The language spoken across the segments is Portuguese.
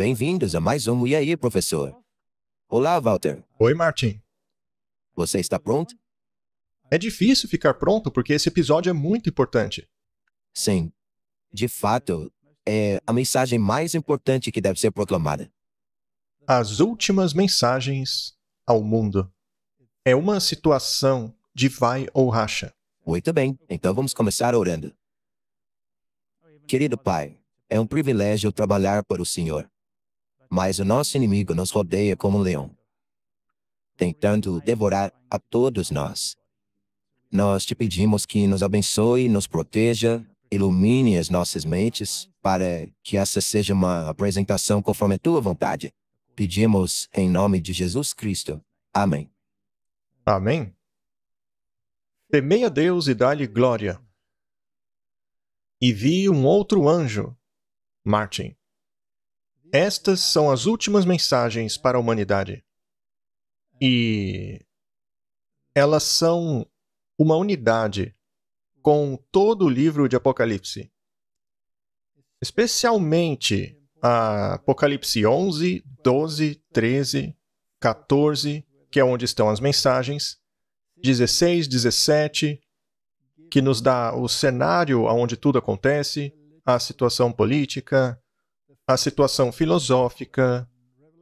Bem-vindos a mais um E aí, professor? Olá, Walter. Oi, Martin. Você está pronto? É difícil ficar pronto porque esse episódio é muito importante. Sim. De fato, é a mensagem mais importante que deve ser proclamada. As últimas mensagens ao mundo. É uma situação de vai ou racha. Muito bem, então vamos começar orando. Querido Pai, é um privilégio trabalhar para o Senhor. Mas o nosso inimigo nos rodeia como um leão, tentando devorar a todos nós. Nós te pedimos que nos abençoe, nos proteja, ilumine as nossas mentes, para que essa seja uma apresentação conforme a tua vontade. Pedimos em nome de Jesus Cristo. Amém. Amém? Temei a Deus e dá-lhe glória. E vi um outro anjo, Martin. Estas são as últimas mensagens para a humanidade. E elas são uma unidade com todo o livro de Apocalipse. Especialmente a Apocalipse 11, 12, 13, 14, que é onde estão as mensagens, 16, 17, que nos dá o cenário onde tudo acontece, a situação política, a situação filosófica.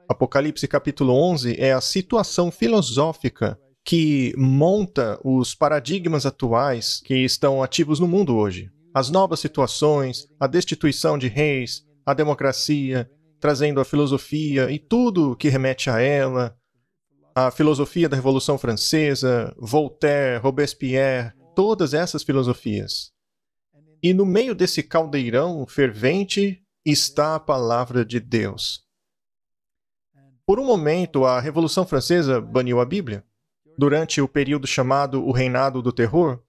Apocalipse capítulo 11 é a situação filosófica que monta os paradigmas atuais que estão ativos no mundo hoje. As novas situações, a destituição de reis, a democracia, trazendo a filosofia e tudo que remete a ela, a filosofia da Revolução Francesa, Voltaire, Robespierre, todas essas filosofias. E no meio desse caldeirão fervente está a palavra de Deus. Por um momento, a Revolução Francesa baniu a Bíblia, durante o período chamado o Reinado do Terror,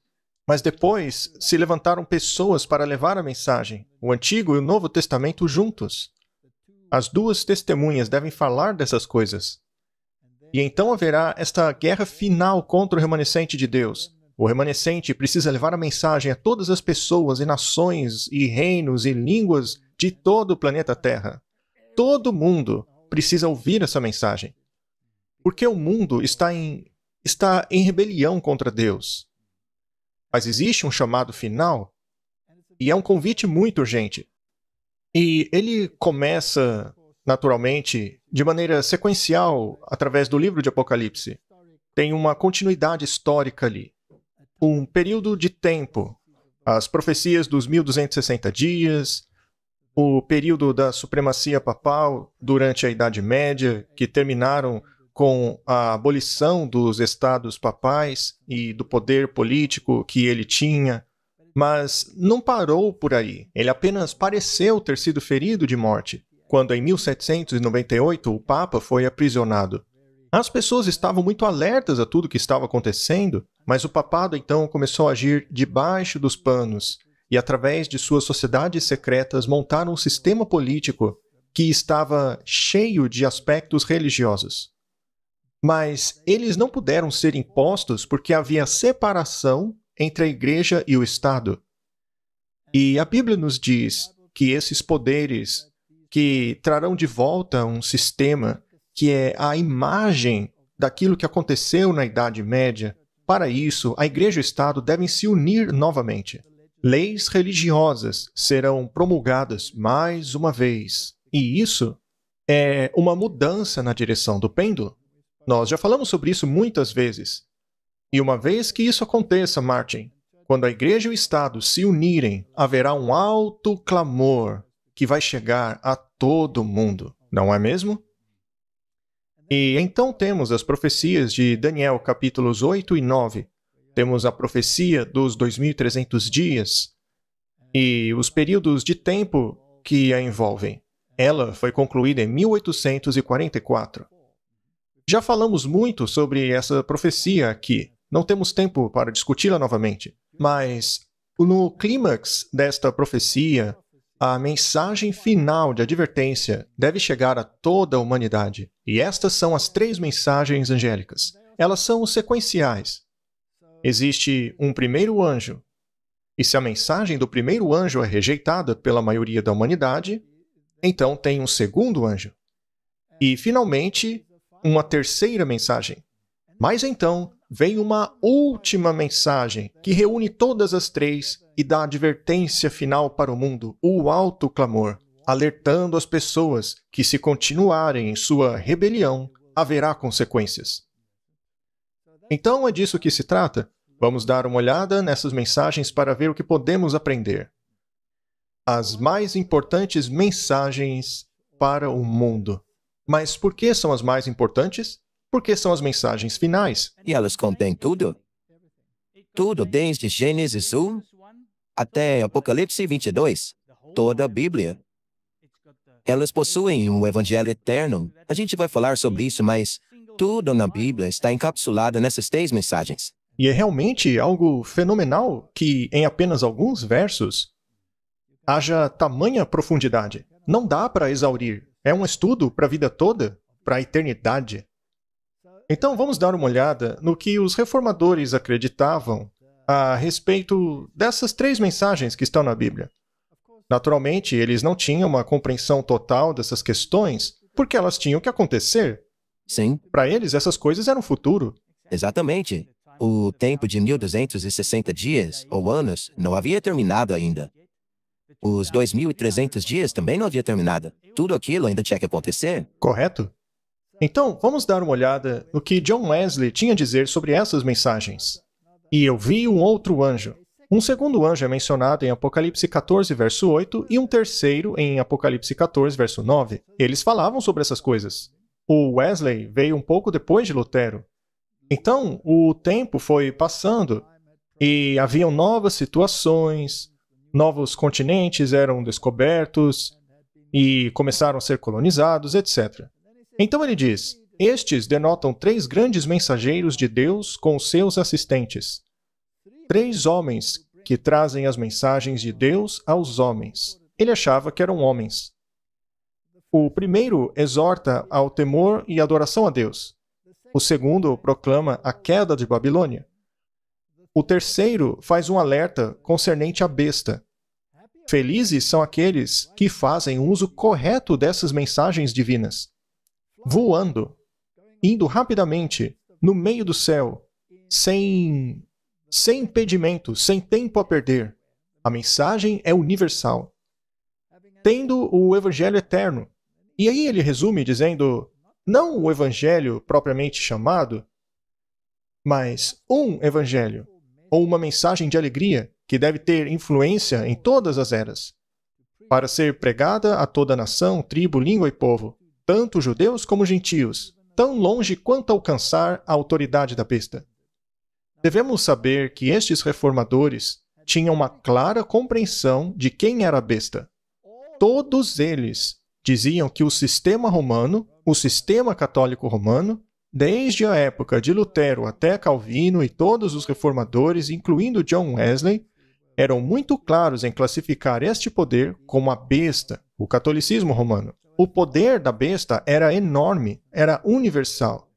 mas depois se levantaram pessoas para levar a mensagem, o Antigo e o Novo Testamento juntos. As duas testemunhas devem falar dessas coisas. E então haverá esta guerra final contra o remanescente de Deus. O remanescente precisa levar a mensagem a todas as pessoas e nações e reinos e línguas de todo o planeta Terra. Todo mundo precisa ouvir essa mensagem. Porque o mundo está em rebelião contra Deus. Mas existe um chamado final, e é um convite muito urgente. E ele começa, naturalmente, de maneira sequencial, através do livro de Apocalipse. Tem uma continuidade histórica ali. Um período de tempo. As profecias dos 1260 dias, o período da supremacia papal durante a Idade Média, que terminaram com a abolição dos estados papais e do poder político que ele tinha, mas não parou por aí. Ele apenas pareceu ter sido ferido de morte, quando em 1798 o Papa foi aprisionado. As pessoas estavam muito alertas a tudo que estava acontecendo, mas o papado então começou a agir debaixo dos panos e, através de suas sociedades secretas, montaram um sistema político que estava cheio de aspectos religiosos. Mas eles não puderam ser impostos porque havia separação entre a igreja e o Estado. E a Bíblia nos diz que esses poderes que trarão de volta um sistema que é a imagem daquilo que aconteceu na Idade Média, para isso, a igreja e o Estado devem se unir novamente. Leis religiosas serão promulgadas mais uma vez. E isso é uma mudança na direção do pêndulo. Nós já falamos sobre isso muitas vezes. E uma vez que isso aconteça, Martin, quando a igreja e o Estado se unirem, haverá um alto clamor que vai chegar a todo mundo, não é mesmo? E então temos as profecias de Daniel, capítulos 8 e 9. Temos a profecia dos 2300 dias e os períodos de tempo que a envolvem. Ela foi concluída em 1844. Já falamos muito sobre essa profecia aqui. Não temos tempo para discuti-la novamente. Mas, no clímax desta profecia, a mensagem final de advertência deve chegar a toda a humanidade. E estas são as 3 mensagens angélicas. Elas são sequenciais. Existe um primeiro anjo. E se a mensagem do primeiro anjo é rejeitada pela maioria da humanidade, Então tem um segundo anjo. E, finalmente, uma terceira mensagem. Mas então vem uma última mensagem que reúne todas as três e dá a advertência final para o mundo, o alto clamor, alertando as pessoas que, se continuarem em sua rebelião, haverá consequências. Então é disso que se trata. Vamos dar uma olhada nessas mensagens para ver o que podemos aprender. As mais importantes mensagens para o mundo. Mas por que são as mais importantes? Porque são as mensagens finais. E elas contêm tudo. Tudo, desde Gênesis 1 até Apocalipse 22. Toda a Bíblia. Elas possuem um evangelho eterno. A gente vai falar sobre isso, mas tudo na Bíblia está encapsulado nessas três mensagens. E é realmente algo fenomenal que, em apenas alguns versos, haja tamanha profundidade. Não dá para exaurir. É um estudo para a vida toda, para a eternidade. Então vamos dar uma olhada no que os reformadores acreditavam a respeito dessas três mensagens que estão na Bíblia. Naturalmente, eles não tinham uma compreensão total dessas questões, porque elas tinham que acontecer. Sim, Para eles, essas coisas eram o futuro. exatamente. O tempo de 1260 dias ou anos não havia terminado ainda. Os 2300 dias também não havia terminado. Tudo aquilo ainda tinha que acontecer. Correto? Então, vamos dar uma olhada no que John Wesley tinha a dizer sobre essas mensagens. E eu vi um outro anjo. Um segundo anjo é mencionado em Apocalipse 14, verso 8, e um terceiro em Apocalipse 14, verso 9. Eles falavam sobre essas coisas. O Wesley veio um pouco depois de Lutero. Então, o tempo foi passando e haviam novas situações, novos continentes eram descobertos e começaram a ser colonizados, etc. Então ele diz, estes denotam três grandes mensageiros de Deus com seus assistentes. Três homens que trazem as mensagens de Deus aos homens. Ele achava que eram homens. O primeiro exorta ao temor e adoração a Deus. O segundo proclama a queda de Babilônia. O terceiro faz um alerta concernente à besta. Felizes são aqueles que fazem uso correto dessas mensagens divinas. Voando, indo rapidamente, no meio do céu, sem impedimento, sem tempo a perder. A mensagem é universal. Tendo o Evangelho eterno. E aí ele resume dizendo, não o Evangelho propriamente chamado, mas um Evangelho, ou uma mensagem de alegria, que deve ter influência em todas as eras, para ser pregada a toda nação, tribo, língua e povo, tanto judeus como gentios, tão longe quanto alcançar a autoridade da besta. Devemos saber que estes reformadores tinham uma clara compreensão de quem era a besta. Todos eles diziam que o sistema romano, o sistema católico romano, desde a época de Lutero até Calvino e todos os reformadores, incluindo John Wesley, eram muito claros em classificar este poder como a besta, o catolicismo romano. O poder da besta era enorme, era universal.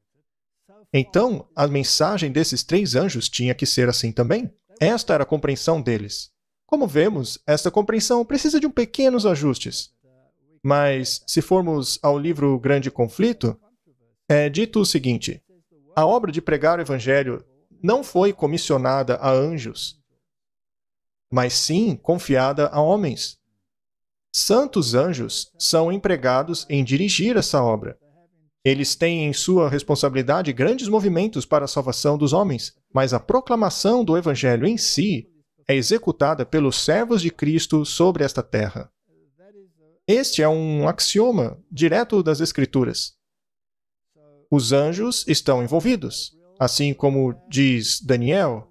Então, a mensagem desses três anjos tinha que ser assim também. Esta era a compreensão deles. Como vemos, esta compreensão precisa de pequenos ajustes. Mas, se formos ao livro Grande Conflito, é dito o seguinte, a obra de pregar o Evangelho não foi comissionada a anjos, mas sim confiada a homens. Santos anjos são empregados em dirigir essa obra. Eles têm em sua responsabilidade grandes movimentos para a salvação dos homens, mas a proclamação do Evangelho em si é executada pelos servos de Cristo sobre esta terra. Este é um axioma direto das Escrituras. Os anjos estão envolvidos, assim como diz Daniel.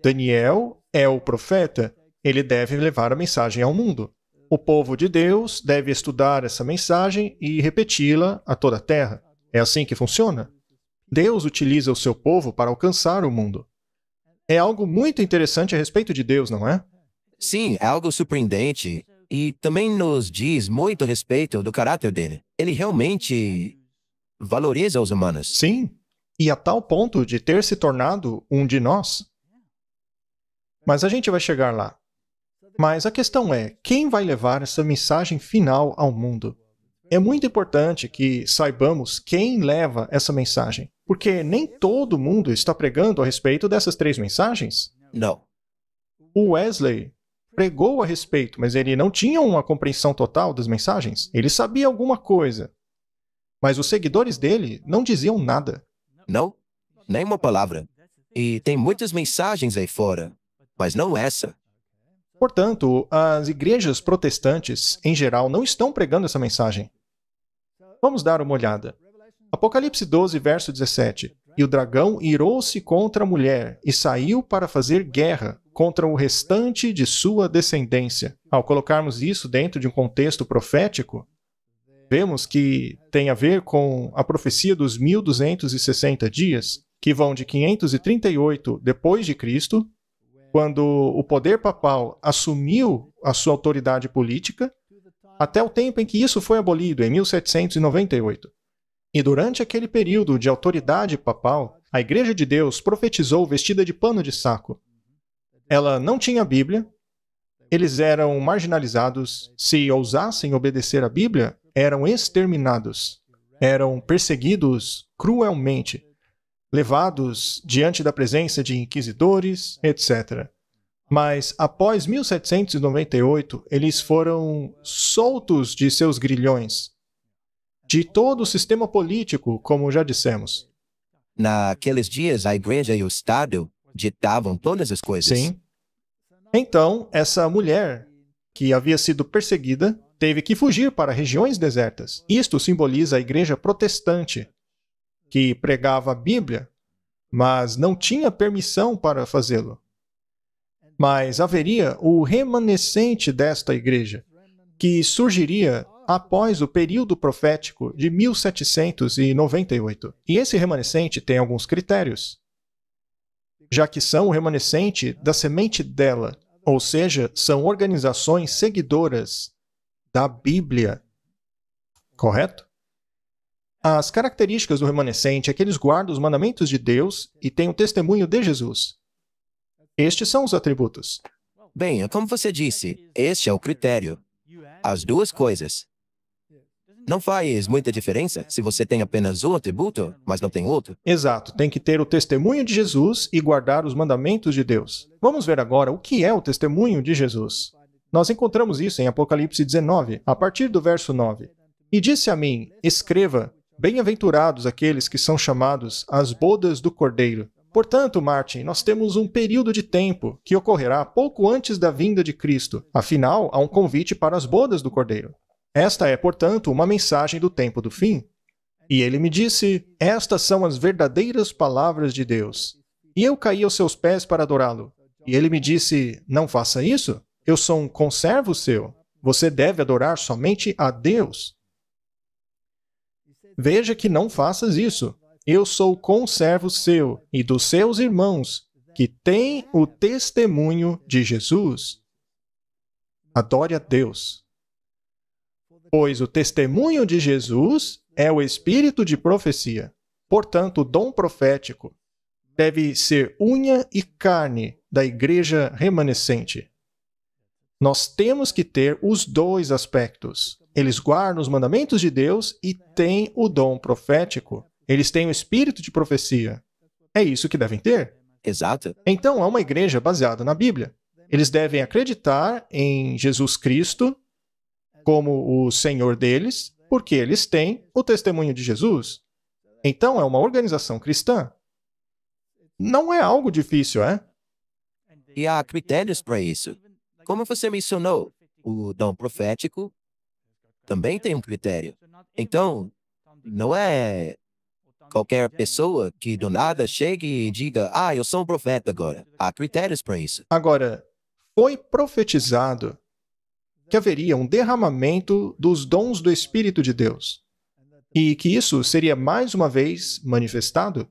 Daniel é o profeta, ele deve levar a mensagem ao mundo. O povo de Deus deve estudar essa mensagem e repeti-la a toda a terra. É assim que funciona. Deus utiliza o seu povo para alcançar o mundo. É algo muito interessante a respeito de Deus, não é? Sim, é algo surpreendente. E também nos diz muito a respeito do caráter dele. Ele realmente valoriza os humanos. Sim, e a tal ponto de ter se tornado um de nós. Mas a gente vai chegar lá. Mas a questão é, quem vai levar essa mensagem final ao mundo? É muito importante que saibamos quem leva essa mensagem, porque nem todo mundo está pregando a respeito dessas 3 mensagens. Não. O Wesley pregou a respeito, mas ele não tinha uma compreensão total das mensagens. Ele sabia alguma coisa, mas os seguidores dele não diziam nada. Não? Nem uma palavra. E tem muitas mensagens aí fora, mas não essa. Portanto, as igrejas protestantes, em geral, não estão pregando essa mensagem. Vamos dar uma olhada. Apocalipse 12, verso 17. E o dragão irou-se contra a mulher e saiu para fazer guerra contra o restante de sua descendência. Ao colocarmos isso dentro de um contexto profético, vemos que tem a ver com a profecia dos 1260 dias, que vão de 538 depois de Cristo, quando o poder papal assumiu a sua autoridade política, até o tempo em que isso foi abolido, em 1798. E durante aquele período de autoridade papal, a Igreja de Deus profetizou vestida de pano de saco. Ela não tinha Bíblia, eles eram marginalizados, se ousassem obedecer à Bíblia, eram exterminados, eram perseguidos cruelmente, levados diante da presença de inquisidores, etc. Mas após 1798, eles foram soltos de seus grilhões, de todo o sistema político, como já dissemos. Naqueles dias, a igreja e o Estado ditavam todas as coisas. Sim. Então, essa mulher, que havia sido perseguida, teve que fugir para regiões desertas. Isto simboliza a igreja protestante, que pregava a Bíblia, mas não tinha permissão para fazê-lo. Mas haveria o remanescente desta igreja, que surgiria após o período profético de 1798. E esse remanescente tem alguns critérios, já que são o remanescente da semente dela, ou seja, são organizações seguidoras da Bíblia. Correto? As características do remanescente é que eles guardam os mandamentos de Deus e têm o testemunho de Jesus. Estes são os atributos. Bem, como você disse, este é o critério. As duas coisas. Não faz muita diferença se você tem apenas um atributo, mas não tem outro? Exato, tem que ter o testemunho de Jesus e guardar os mandamentos de Deus. Vamos ver agora o que é o testemunho de Jesus. Nós encontramos isso em Apocalipse 19, a partir do verso 9. E disse a mim, escreva, bem-aventurados aqueles que são chamados às bodas do Cordeiro. Portanto, Martin, nós temos um período de tempo que ocorrerá pouco antes da vinda de Cristo. Afinal, há um convite para as bodas do Cordeiro. Esta é, portanto, uma mensagem do tempo do fim. E ele me disse, estas são as verdadeiras palavras de Deus. E eu caí aos seus pés para adorá-lo. E ele me disse, não faça isso. Eu sou um conservo seu. Você deve adorar somente a Deus. Veja que não faças isso. Eu sou conservo seu e dos seus irmãos, que têm o testemunho de Jesus. Adore a Deus. Pois o testemunho de Jesus é o espírito de profecia. Portanto, o dom profético deve ser unha e carne da igreja remanescente. Nós temos que ter os dois aspectos. Eles guardam os mandamentos de Deus e têm o dom profético. Eles têm o espírito de profecia. É isso que devem ter. Exato. Então, é uma igreja baseada na Bíblia. Eles devem acreditar em Jesus Cristo como o Senhor deles, porque eles têm o testemunho de Jesus. Então, é uma organização cristã. Não é algo difícil, é? E há critérios para isso. Como você mencionou, o dom profético também tem um critério. Então, não é qualquer pessoa que do nada chegue e diga, eu sou um profeta agora. Há critérios para isso. Agora, foi profetizado que haveria um derramamento dos dons do Espírito de Deus e que isso seria mais uma vez manifestado.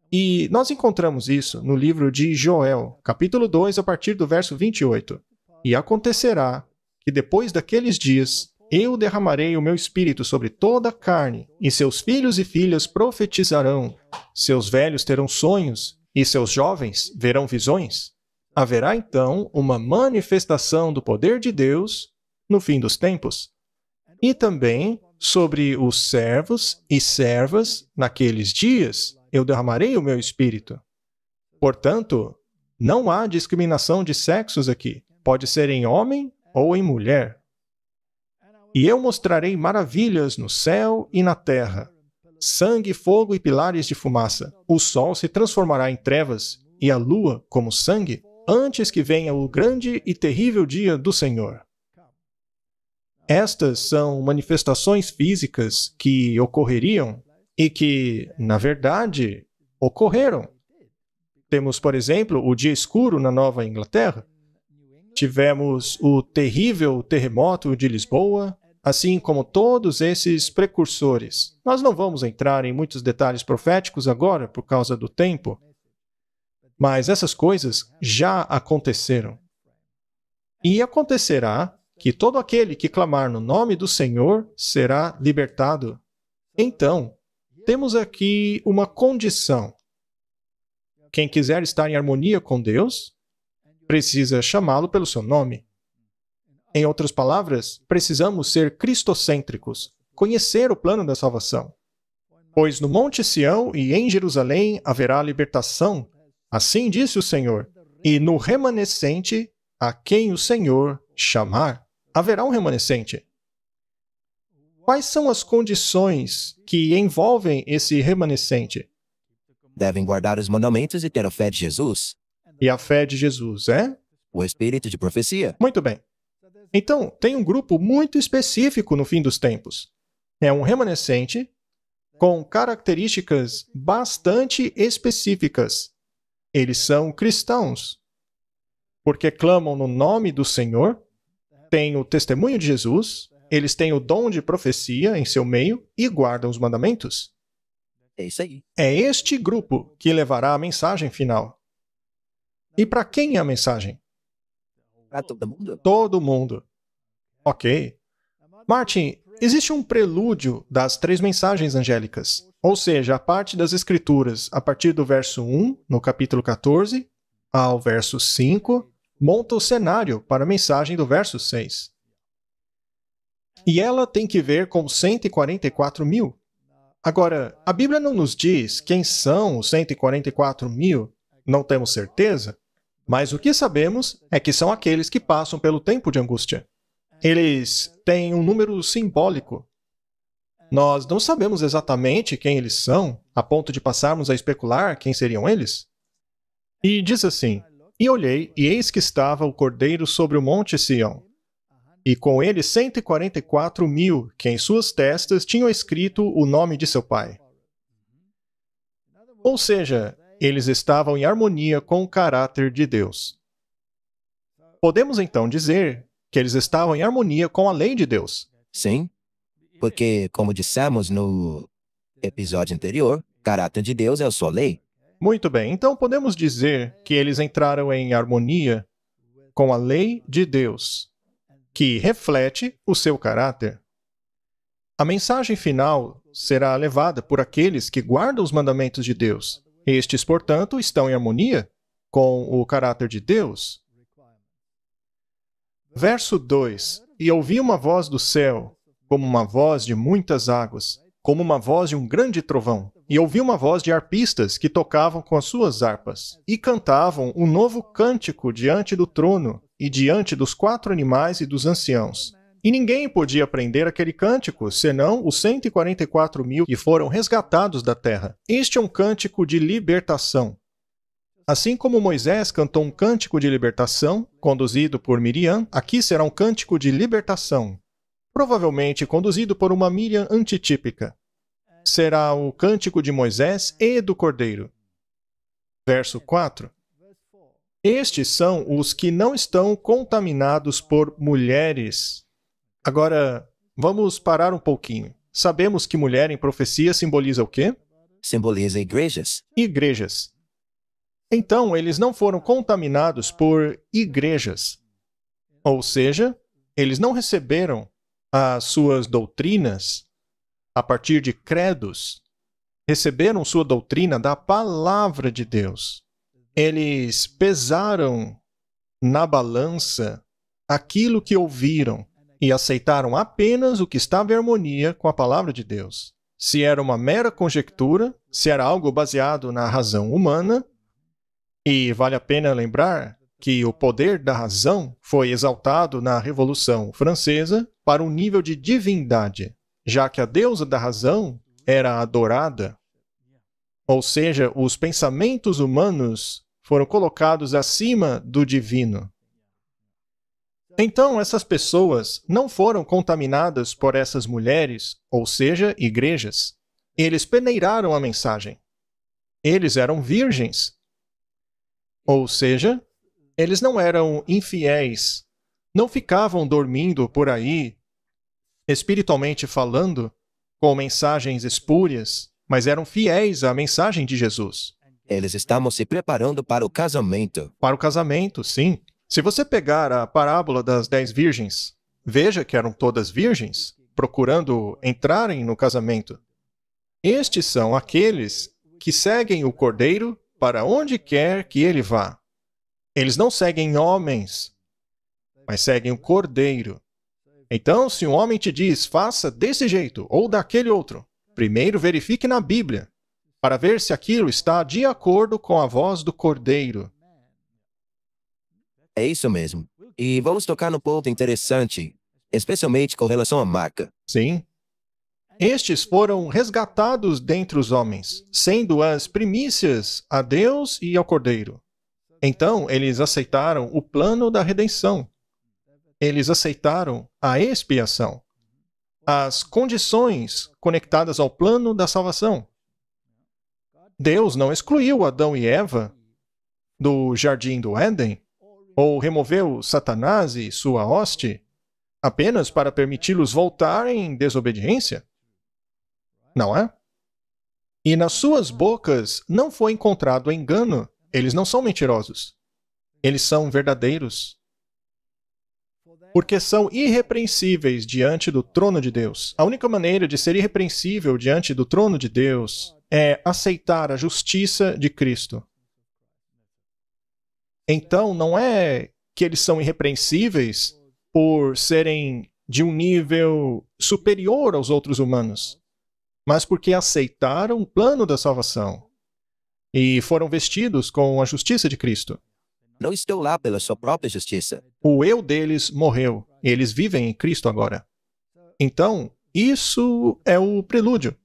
E nós encontramos isso no livro de Joel, capítulo 2, a partir do verso 28. E acontecerá que depois daqueles dias eu derramarei o meu espírito sobre toda a carne, e seus filhos e filhas profetizarão, seus velhos terão sonhos, e seus jovens verão visões. Haverá então uma manifestação do poder de Deus no fim dos tempos. E também sobre os servos e servas naqueles dias eu derramarei o meu espírito. Portanto, não há discriminação de sexos aqui. Pode ser em homem ou em mulher. E eu mostrarei maravilhas no céu e na terra: sangue, fogo e pilares de fumaça. O sol se transformará em trevas e a lua como sangue, antes que venha o grande e terrível dia do Senhor. Estas são manifestações físicas que ocorreriam e que, na verdade, ocorreram. Temos, por exemplo, o dia escuro na Nova Inglaterra. Tivemos o terrível terremoto de Lisboa, assim como todos esses precursores. Nós não vamos entrar em muitos detalhes proféticos agora, por causa do tempo, mas essas coisas já aconteceram. E acontecerá que todo aquele que clamar no nome do Senhor será libertado. Então, temos aqui uma condição. Quem quiser estar em harmonia com Deus, precisa chamá-lo pelo seu nome. Em outras palavras, precisamos ser cristocêntricos, conhecer o plano da salvação. Pois no Monte Sião e em Jerusalém haverá libertação, assim disse o Senhor, e no remanescente, a quem o Senhor chamar, haverá um remanescente. Quais são as condições que envolvem esse remanescente? Devem guardar os mandamentos e ter a fé de Jesus. E a fé de Jesus é? O espírito de profecia. Muito bem. Então, tem um grupo muito específico no fim dos tempos. É um remanescente com características bastante específicas. Eles são cristãos, porque clamam no nome do Senhor, têm o testemunho de Jesus, eles têm o dom de profecia em seu meio e guardam os mandamentos. É isso aí. É este grupo que levará a mensagem final. E para quem é a mensagem? Para todo mundo. Todo mundo. Ok. Martin, existe um prelúdio das 3 mensagens angélicas, ou seja, a parte das Escrituras, a partir do verso 1, no capítulo 14, ao verso 5, monta o cenário para a mensagem do verso 6. E ela tem que ver com 144 mil. Agora, a Bíblia não nos diz quem são os 144 mil, não temos certeza, mas o que sabemos é que são aqueles que passam pelo tempo de angústia. Eles têm um número simbólico. Nós não sabemos exatamente quem eles são, a ponto de passarmos a especular quem seriam eles. E diz assim: E olhei, e eis que estava o Cordeiro sobre o monte Sião, e com ele 144 mil, que em suas testas tinham escrito o nome de seu pai. Ou seja, eles estavam em harmonia com o caráter de Deus. Podemos então dizer que eles estavam em harmonia com a lei de Deus. Sim, porque, como dissemos no episódio anterior, o caráter de Deus é a sua lei. Muito bem, então podemos dizer que eles entraram em harmonia com a lei de Deus, que reflete o seu caráter. A mensagem final será levada por aqueles que guardam os mandamentos de Deus. Estes, portanto, estão em harmonia com o caráter de Deus. Verso 2: E ouvi uma voz do céu, como uma voz de muitas águas, como uma voz de um grande trovão. E ouvi uma voz de arpistas que tocavam com as suas harpas, e cantavam um novo cântico diante do trono, e diante dos 4 animais e dos anciãos. E ninguém podia aprender aquele cântico, senão os 144 mil que foram resgatados da terra. Este é um cântico de libertação. Assim como Moisés cantou um cântico de libertação, conduzido por Miriam, aqui será um cântico de libertação, provavelmente conduzido por uma Miriam antitípica. Será o cântico de Moisés e do Cordeiro. Verso 4. Estes são os que não estão contaminados por mulheres. Agora, vamos parar um pouquinho. Sabemos que mulher em profecia simboliza o quê? Simboliza igrejas. Igrejas. Então, eles não foram contaminados por igrejas. Ou seja, eles não receberam as suas doutrinas a partir de credos. Receberam sua doutrina da palavra de Deus. Eles pesaram na balança aquilo que ouviram e aceitaram apenas o que estava em harmonia com a palavra de Deus. Se era uma mera conjectura, se era algo baseado na razão humana, e vale a pena lembrar que o poder da razão foi exaltado na Revolução Francesa para um nível de divindade, já que a deusa da razão era adorada. Ou seja, os pensamentos humanos foram colocados acima do divino. Então, essas pessoas não foram contaminadas por essas mulheres, ou seja, igrejas. Eles peneiraram a mensagem. Eles eram virgens. Ou seja, eles não eram infiéis. Não ficavam dormindo por aí, espiritualmente falando, com mensagens espúrias, mas eram fiéis à mensagem de Jesus. Eles estavam se preparando para o casamento. Para o casamento, sim. Se você pegar a parábola das 10 virgens, veja que eram todas virgens, procurando entrarem no casamento. Estes são aqueles que seguem o Cordeiro para onde quer que ele vá. Eles não seguem homens, mas seguem o Cordeiro. Então, se um homem te diz, faça desse jeito ou daquele outro, primeiro verifique na Bíblia, para ver se aquilo está de acordo com a voz do Cordeiro. É isso mesmo. E vamos tocar num ponto interessante, especialmente com relação à marca. Sim. Estes foram resgatados dentre os homens, sendo as primícias a Deus e ao Cordeiro. Então, eles aceitaram o plano da redenção. Eles aceitaram a expiação, as condições conectadas ao plano da salvação. Deus não excluiu Adão e Eva do jardim do Éden, ou removeu Satanás e sua hoste apenas para permiti-los voltarem em desobediência? Não é? E nas suas bocas não foi encontrado engano. Eles não são mentirosos. Eles são verdadeiros. Porque são irrepreensíveis diante do trono de Deus. A única maneira de ser irrepreensível diante do trono de Deus é aceitar a justiça de Cristo. Então, não é que eles são irrepreensíveis por serem de um nível superior aos outros humanos, mas porque aceitaram o plano da salvação e foram vestidos com a justiça de Cristo. Não estou lá pela sua própria justiça. O eu deles morreu. Eles vivem em Cristo agora. Então, isso é o prelúdio.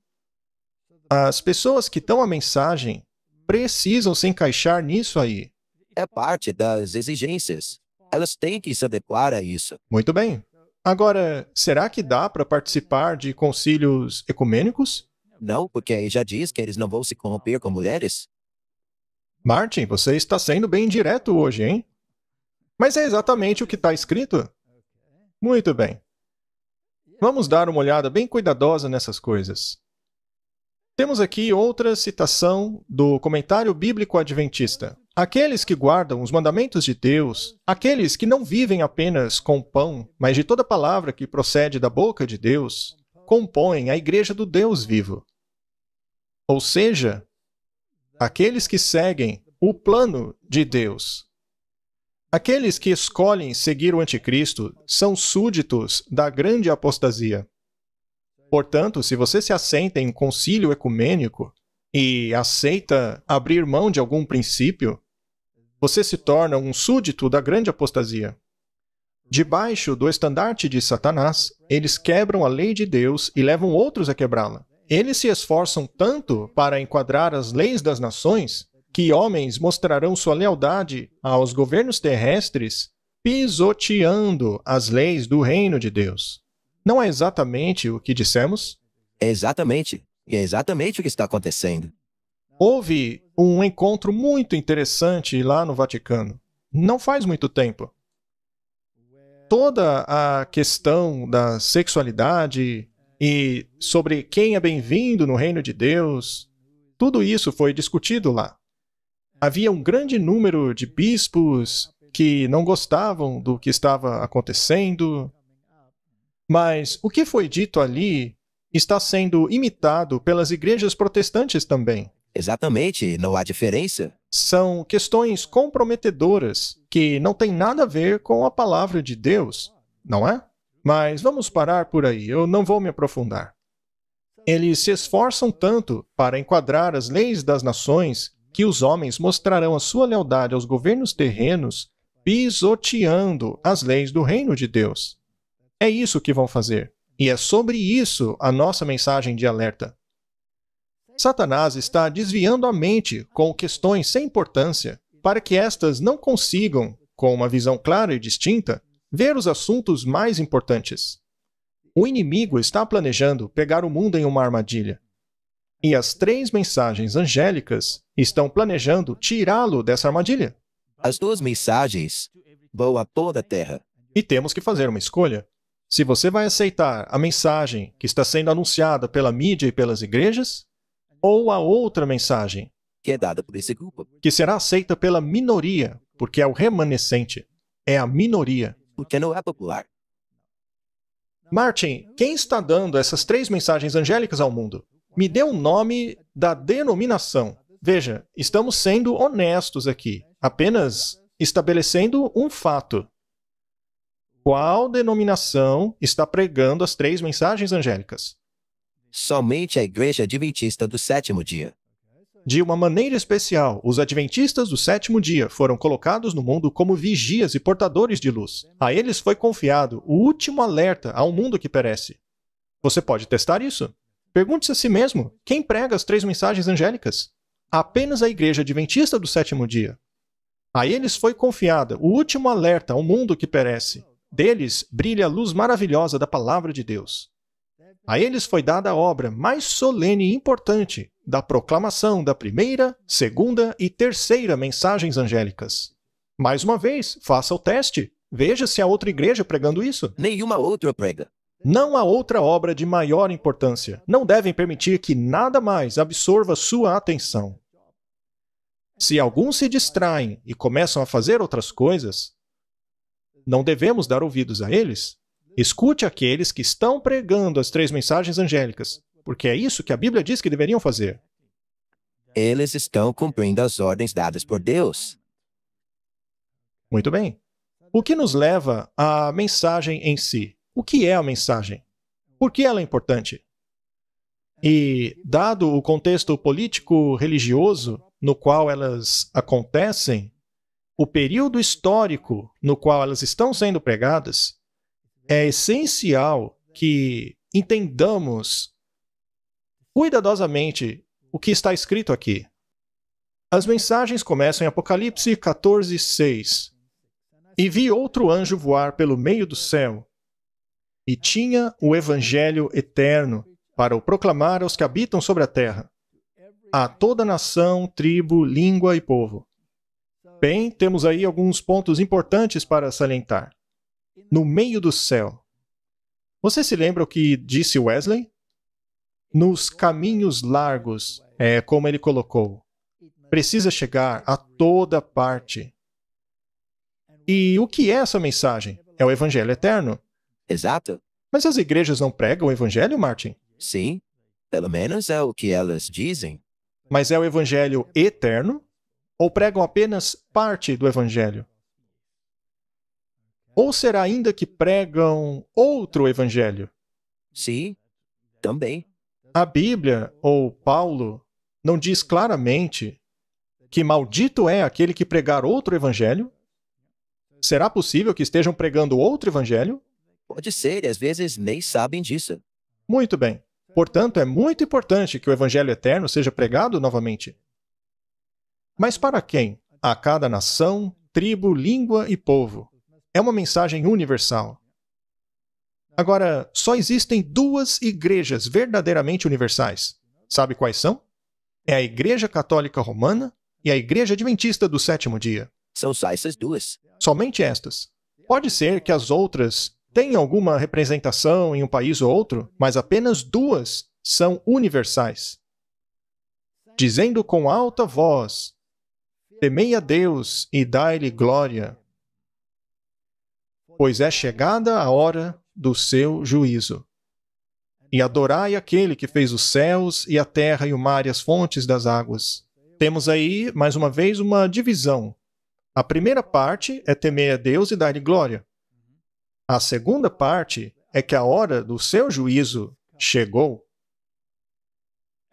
As pessoas que dão a mensagem precisam se encaixar nisso aí. É parte das exigências. Elas têm que se adequar a isso. Muito bem. Agora, será que dá para participar de concílios ecumênicos? Não, porque aí já diz que eles não vão se corromper com mulheres. Martin, você está sendo bem direto hoje, hein? Mas é exatamente o que está escrito? Muito bem. Vamos dar uma olhada bem cuidadosa nessas coisas. Temos aqui outra citação do Comentário Bíblico Adventista. Aqueles que guardam os mandamentos de Deus, aqueles que não vivem apenas com pão, mas de toda palavra que procede da boca de Deus, compõem a Igreja do Deus vivo. Ou seja, aqueles que seguem o plano de Deus. Aqueles que escolhem seguir o anticristo são súditos da grande apostasia. Portanto, se você se assenta em um concílio ecumênico e aceita abrir mão de algum princípio, você se torna um súdito da grande apostasia. Debaixo do estandarte de Satanás, eles quebram a lei de Deus e levam outros a quebrá-la. Eles se esforçam tanto para enquadrar as leis das nações que homens mostrarão sua lealdade aos governos terrestres pisoteando as leis do reino de Deus. Não é exatamente o que dissemos? É exatamente. E é exatamente o que está acontecendo. Houve um encontro muito interessante lá no Vaticano. Não faz muito tempo. Toda a questão da sexualidade e sobre quem é bem-vindo no reino de Deus, tudo isso foi discutido lá. Havia um grande número de bispos que não gostavam do que estava acontecendo, mas o que foi dito ali está sendo imitado pelas igrejas protestantes também. Exatamente, não há diferença. São questões comprometedoras que não têm nada a ver com a palavra de Deus, não é? Mas vamos parar por aí, eu não vou me aprofundar. Eles se esforçam tanto para enquadrar as leis das nações que os homens mostrarão a sua lealdade aos governos terrenos pisoteando as leis do reino de Deus. É isso que vão fazer. E é sobre isso a nossa mensagem de alerta. Satanás está desviando a mente com questões sem importância para que estas não consigam, com uma visão clara e distinta, ver os assuntos mais importantes. O inimigo está planejando pegar o mundo em uma armadilha. E as 3 mensagens angélicas estão planejando tirá-lo dessa armadilha. As 2 mensagens vão a toda a terra. E temos que fazer uma escolha. Se você vai aceitar a mensagem que está sendo anunciada pela mídia e pelas igrejas, ou a outra mensagem, Que é dada por esse grupo. que será aceita pela minoria, porque é o remanescente. É a minoria. Porque não é popular. Martin, quem está dando essas 3 mensagens angélicas ao mundo? Me dê o nome da denominação. Veja, estamos sendo honestos aqui, apenas estabelecendo um fato. Qual denominação está pregando as 3 mensagens angélicas? Somente a Igreja Adventista do Sétimo Dia. De uma maneira especial, os adventistas do 7º dia foram colocados no mundo como vigias e portadores de luz. A eles foi confiado o último alerta ao mundo que perece. Você pode testar isso? Pergunte-se a si mesmo, quem prega as 3 mensagens angélicas? Apenas a Igreja Adventista do 7º dia. A eles foi confiada o último alerta ao mundo que perece. Deles brilha a luz maravilhosa da palavra de Deus. A eles foi dada a obra mais solene e importante da proclamação da 1ª, 2ª e 3ª mensagens angélicas. Mais uma vez, faça o teste. Veja se há outra igreja pregando isso. Nenhuma outra prega. Não há outra obra de maior importância. Não devem permitir que nada mais absorva sua atenção. Se alguns se distraem e começam a fazer outras coisas, não devemos dar ouvidos a eles. Escute aqueles que estão pregando as 3 mensagens angélicas, porque é isso que a Bíblia diz que deveriam fazer. Eles estão cumprindo as ordens dadas por Deus. Muito bem. O que nos leva à mensagem em si? O que é a mensagem? Por que ela é importante? E, dado o contexto político-religioso no qual elas acontecem, o período histórico no qual elas estão sendo pregadas, é essencial que entendamos cuidadosamente o que está escrito aqui. As mensagens começam em Apocalipse 14:6. E vi outro anjo voar pelo meio do céu, e tinha o evangelho eterno para o proclamar aos que habitam sobre a terra, a toda nação, tribo, língua e povo. Bem, temos aí alguns pontos importantes para salientar. No meio do céu. Você se lembra o que disse Wesley? Nos caminhos largos, é como ele colocou. Precisa chegar a toda parte. E o que é essa mensagem? É o Evangelho eterno. Exato. Mas as igrejas não pregam o Evangelho, Martin? Sim. Pelo menos é o que elas dizem. Mas é o Evangelho eterno? Ou pregam apenas parte do Evangelho? Ou será ainda que pregam outro evangelho? Sim, também. A Bíblia, ou Paulo, não diz claramente que maldito é aquele que pregar outro evangelho? Será possível que estejam pregando outro evangelho? Pode ser, e às vezes nem sabem disso. Muito bem. Portanto, é muito importante que o evangelho eterno seja pregado novamente. Mas para quem? A cada nação, tribo, língua e povo. É uma mensagem universal. Agora, só existem 2 igrejas verdadeiramente universais. Sabe quais são? É a Igreja Católica Romana e a Igreja Adventista do 7º dia. São só essas 2. Somente estas. Pode ser que as outras tenham alguma representação em um país ou outro, mas apenas 2 são universais. Dizendo com alta voz: temei a Deus e dai-lhe glória, pois é chegada a hora do seu juízo. e adorai aquele que fez os céus e a terra e o mar e as fontes das águas. Temos aí, mais uma vez, uma divisão. A primeira parte é temer a Deus e dar-lhe glória. A segunda parte é que a hora do seu juízo chegou.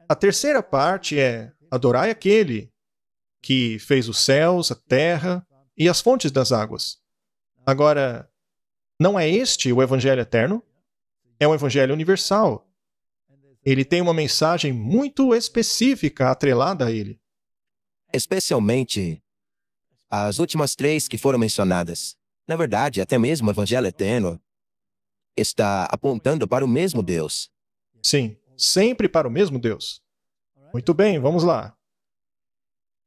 A terceira parte é adorai aquele que fez os céus, a terra e as fontes das águas. Agora, não é este o Evangelho eterno? É um Evangelho universal. Ele tem uma mensagem muito específica atrelada a ele. Especialmente as últimas 3 que foram mencionadas. Na verdade, até mesmo o Evangelho eterno está apontando para o mesmo Deus. Sim, sempre para o mesmo Deus. Muito bem, vamos lá.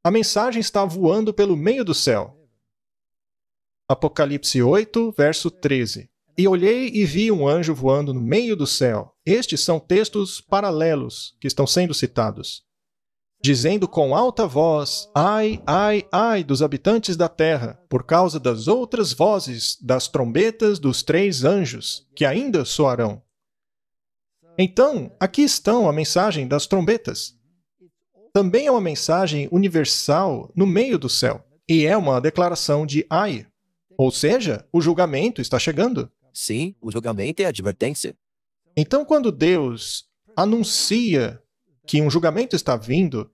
A mensagem está voando pelo meio do céu. Apocalipse 8, verso 13. E olhei e vi um anjo voando no meio do céu. Estes são textos paralelos que estão sendo citados. Dizendo com alta voz, ai, ai, ai dos habitantes da terra, por causa das outras vozes das trombetas dos 3 anjos, que ainda soarão. Então, aqui estão a mensagem das trombetas. Também é uma mensagem universal no meio do céu, e é uma declaração de ai. Ou seja, o julgamento está chegando. Sim, o julgamento é a advertência. Então, quando Deus anuncia que um julgamento está vindo,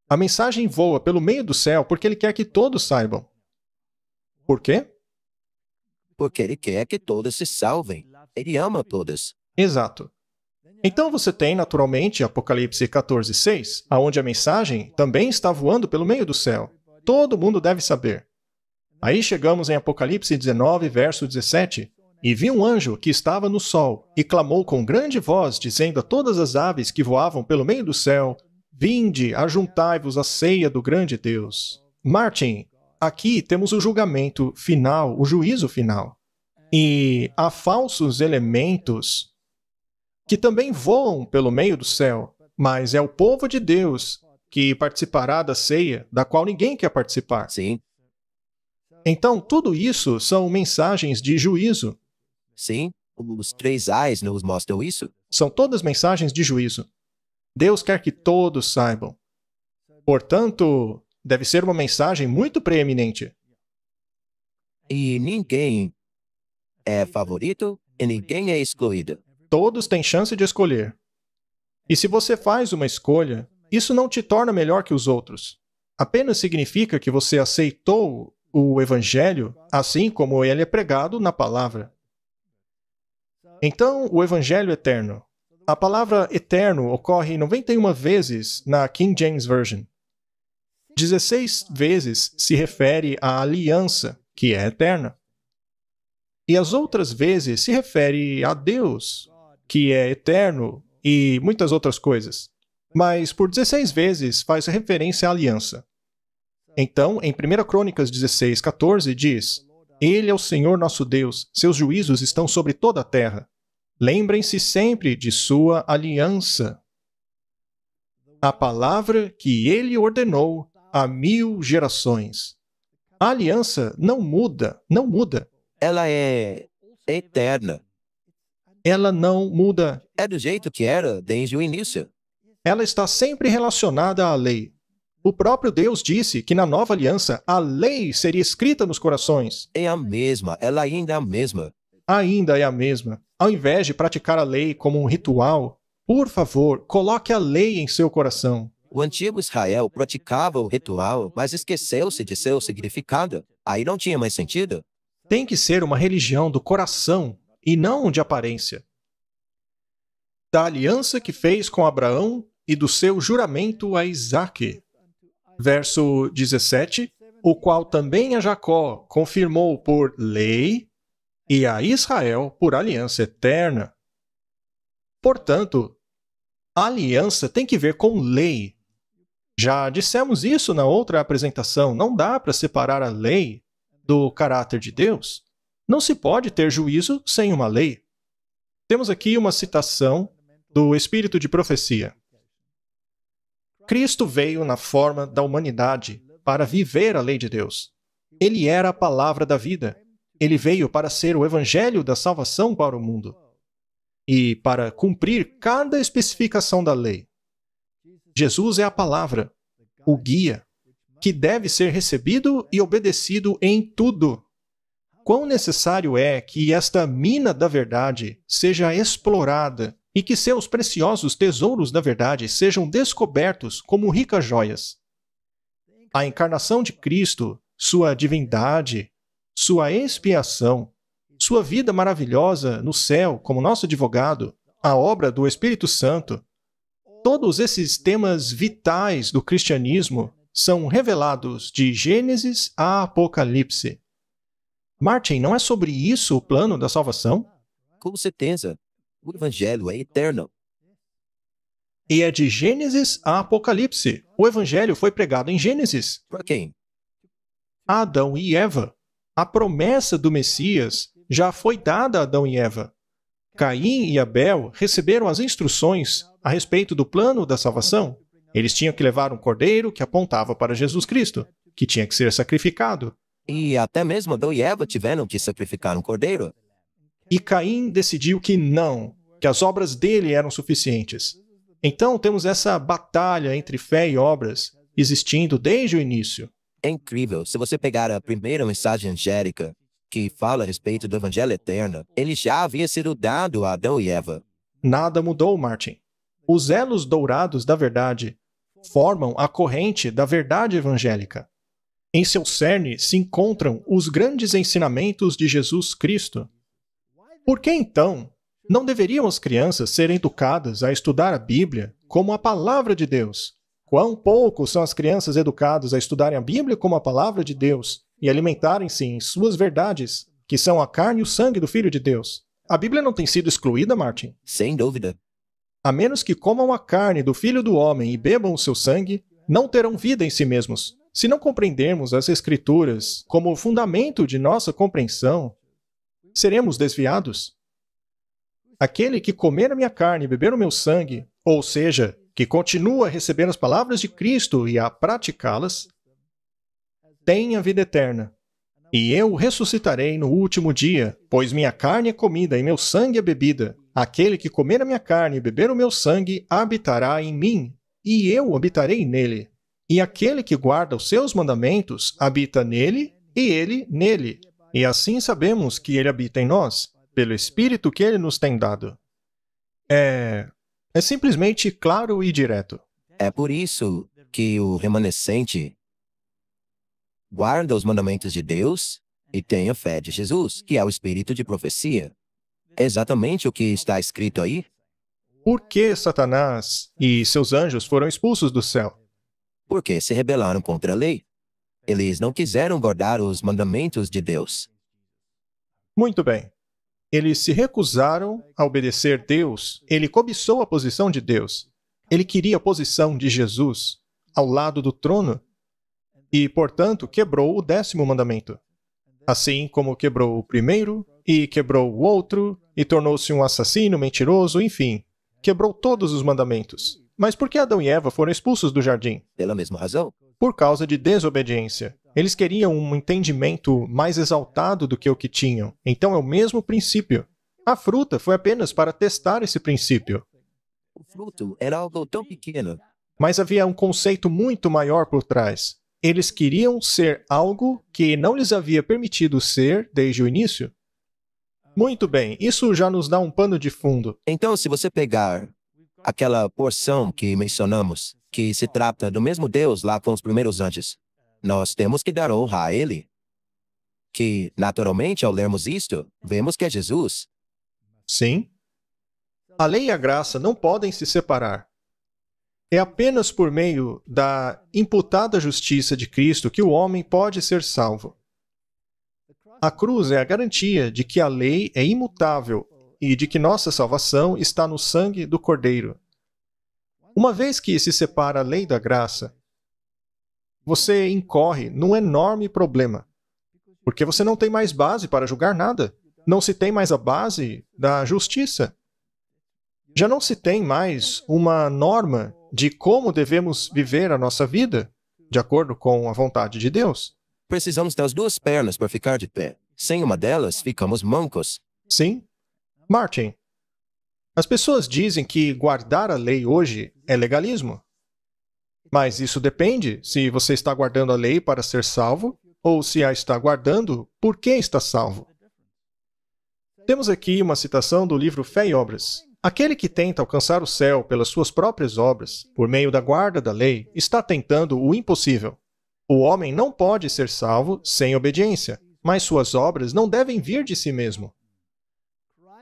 a mensagem voa pelo meio do céu porque Ele quer que todos saibam. Por quê? Porque Ele quer que todos se salvem. Ele ama todos. Exato. Então você tem, naturalmente, Apocalipse 14, 6, onde a mensagem também está voando pelo meio do céu. Todo mundo deve saber. Aí chegamos em Apocalipse 19, verso 17. E vi um anjo que estava no sol, e clamou com grande voz, dizendo a todas as aves que voavam pelo meio do céu, vinde, ajuntai-vos à ceia do grande Deus. Martin, aqui temos o julgamento final, o juízo final. E há falsos elementos que também voam pelo meio do céu, mas é o povo de Deus que participará da ceia, da qual ninguém quer participar. Sim. Então, tudo isso são mensagens de juízo. Sim, os 3 ais nos mostram isso. São todas mensagens de juízo. Deus quer que todos saibam. Portanto, deve ser uma mensagem muito preeminente. E ninguém é favorito e ninguém é excluído. Todos têm chance de escolher. E se você faz uma escolha, isso não te torna melhor que os outros. Apenas significa que você aceitou o Evangelho assim como ele é pregado na palavra. Então, o Evangelho eterno. A palavra eterno ocorre 91 vezes na King James Version. 16 vezes se refere à aliança, que é eterna. E as outras vezes se refere a Deus, que é eterno, e muitas outras coisas. Mas por 16 vezes faz referência à aliança. Então, em 1 Crônicas 16, 14, diz: Ele é o Senhor nosso Deus, seus juízos estão sobre toda a terra. Lembrem-se sempre de sua aliança. A palavra que ele ordenou a 1000 gerações. A aliança não muda, não muda. Ela é eterna. Ela não muda. É do jeito que era desde o início. Ela está sempre relacionada à lei. O próprio Deus disse que na nova aliança a lei seria escrita nos corações. É a mesma, ela ainda é a mesma. Ainda é a mesma. Ao invés de praticar a lei como um ritual, por favor, coloque a lei em seu coração. O antigo Israel praticava o ritual, mas esqueceu-se de seu significado. Aí não tinha mais sentido. Tem que ser uma religião do coração e não de aparência. Da aliança que fez com Abraão e do seu juramento a Isaque. Verso 17, o qual também a Jacó confirmou por lei e a Israel por aliança eterna. Portanto, a aliança tem que ver com lei. Já dissemos isso na outra apresentação, não dá para separar a lei do caráter de Deus. Não se pode ter juízo sem uma lei. Temos aqui uma citação do Espírito de Profecia. Cristo veio na forma da humanidade para viver a lei de Deus. Ele era a palavra da vida. Ele veio para ser o evangelho da salvação para o mundo. e para cumprir cada especificação da lei. Jesus é a palavra, o guia, que deve ser recebido e obedecido em tudo. Quão necessário é que esta mina da verdade seja explorada e que seus preciosos tesouros da verdade sejam descobertos como ricas joias. A encarnação de Cristo, sua divindade, sua expiação, sua vida maravilhosa no céu como nosso advogado, a obra do Espírito Santo, todos esses temas vitais do cristianismo são revelados de Gênesis a Apocalipse. Martin, não é sobre isso o plano da salvação? Com certeza. O Evangelho é eterno. E é de Gênesis a Apocalipse. O Evangelho foi pregado em Gênesis. Para quem? Adão e Eva. A promessa do Messias já foi dada a Adão e Eva. Caim e Abel receberam as instruções a respeito do plano da salvação. Eles tinham que levar um cordeiro que apontava para Jesus Cristo, que tinha que ser sacrificado. E até mesmo Adão e Eva tiveram que sacrificar um cordeiro. E Caim decidiu que não, que as obras dele eram suficientes. Então temos essa batalha entre fé e obras existindo desde o início. É incrível, se você pegar a primeira mensagem angélica, que fala a respeito do Evangelho eterno, ele já havia sido dado a Adão e Eva. Nada mudou, Martin. Os elos dourados da verdade formam a corrente da verdade evangélica. Em seu cerne se encontram os grandes ensinamentos de Jesus Cristo. Por que, então, não deveriam as crianças ser educadas a estudar a Bíblia como a palavra de Deus? Quão pouco são as crianças educadas a estudarem a Bíblia como a palavra de Deus e alimentarem-se em suas verdades, que são a carne e o sangue do Filho de Deus. A Bíblia não tem sido excluída, Martin? Sem dúvida. A menos que comam a carne do Filho do Homem e bebam o seu sangue, não terão vida em si mesmos. Se não compreendermos as Escrituras como o fundamento de nossa compreensão, seremos desviados. Aquele que comer a minha carne e beber o meu sangue, ou seja, que continua a receber as palavras de Cristo e a praticá-las, tem a vida eterna. E eu o ressuscitarei no último dia, pois minha carne é comida e meu sangue é bebida. Aquele que comer a minha carne e beber o meu sangue habitará em mim, e eu habitarei nele. E aquele que guarda os seus mandamentos habita nele, e ele nele. E assim sabemos que ele habita em nós, pelo Espírito que ele nos tem dado. É simplesmente claro e direto. É por isso que o remanescente guarda os mandamentos de Deus e tem a fé de Jesus, que é o espírito de profecia. É exatamente o que está escrito aí. Por que Satanás e seus anjos foram expulsos do céu? Porque se rebelaram contra a lei. Eles não quiseram guardar os mandamentos de Deus. Muito bem. Eles se recusaram a obedecer Deus. Ele cobiçou a posição de Deus. Ele queria a posição de Jesus ao lado do trono e, portanto, quebrou o 10º mandamento. Assim como quebrou o primeiro e quebrou o outro e tornou-se um assassino, mentiroso, enfim. Quebrou todos os mandamentos. Mas por que Adão e Eva foram expulsos do jardim? Pela mesma razão. Por causa de desobediência. Eles queriam um entendimento mais exaltado do que o que tinham. Então é o mesmo princípio. A fruta foi apenas para testar esse princípio. O fruto era algo tão pequeno. Mas havia um conceito muito maior por trás. Eles queriam ser algo que não lhes havia permitido ser desde o início. Muito bem, isso já nos dá um pano de fundo. Então, se você pegar aquela porção que mencionamos, que se trata do mesmo Deus lá com os primeiros anjos, nós temos que dar honra a Ele. Que, naturalmente, ao lermos isto, vemos que é Jesus. Sim. A lei e a graça não podem se separar. É apenas por meio da imputada justiça de Cristo que o homem pode ser salvo. A cruz é a garantia de que a lei é imutável e de que nossa salvação está no sangue do Cordeiro. Uma vez que se separa a lei da graça, você incorre num enorme problema, porque você não tem mais base para julgar nada. Não se tem mais a base da justiça. Já não se tem mais uma norma de como devemos viver a nossa vida, de acordo com a vontade de Deus. Precisamos das duas pernas para ficar de pé. Sem uma delas, ficamos mancos. Sim. Martin, As pessoas dizem que guardar a lei hoje é legalismo. Mas isso depende se você está guardando a lei para ser salvo ou se a está guardando porque está salvo. Temos aqui uma citação do livro Fé e Obras. Aquele que tenta alcançar o céu pelas suas próprias obras, por meio da guarda da lei, está tentando o impossível. O homem não pode ser salvo sem obediência, mas suas obras não devem vir de si mesmo.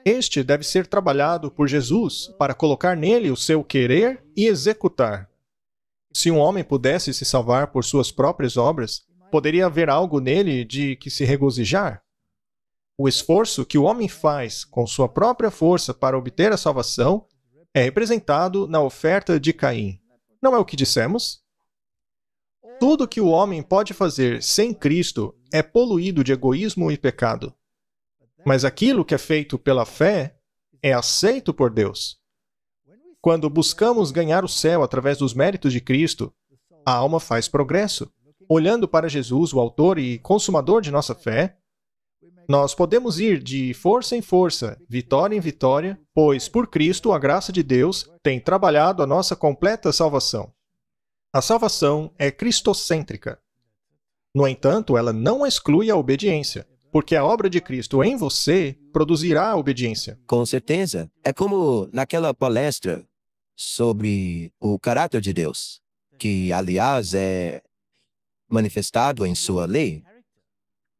Este deve ser trabalhado por Jesus para colocar nele o seu querer e executar. Se um homem pudesse se salvar por suas próprias obras, poderia haver algo nele de que se regozijar? O esforço que o homem faz com sua própria força para obter a salvação é representado na oferta de Caim. Não é o que dissemos? Tudo que o homem pode fazer sem Cristo é poluído de egoísmo e pecado. Mas aquilo que é feito pela fé é aceito por Deus. Quando buscamos ganhar o céu através dos méritos de Cristo, a alma faz progresso. Olhando para Jesus, o autor e consumador de nossa fé, nós podemos ir de força em força, vitória em vitória, pois por Cristo a graça de Deus tem trabalhado a nossa completa salvação. A salvação é cristocêntrica. No entanto, ela não exclui a obediência, porque a obra de Cristo em você produzirá a obediência. Com certeza. É como naquela palestra sobre o caráter de Deus, que, aliás, é manifestado em sua lei.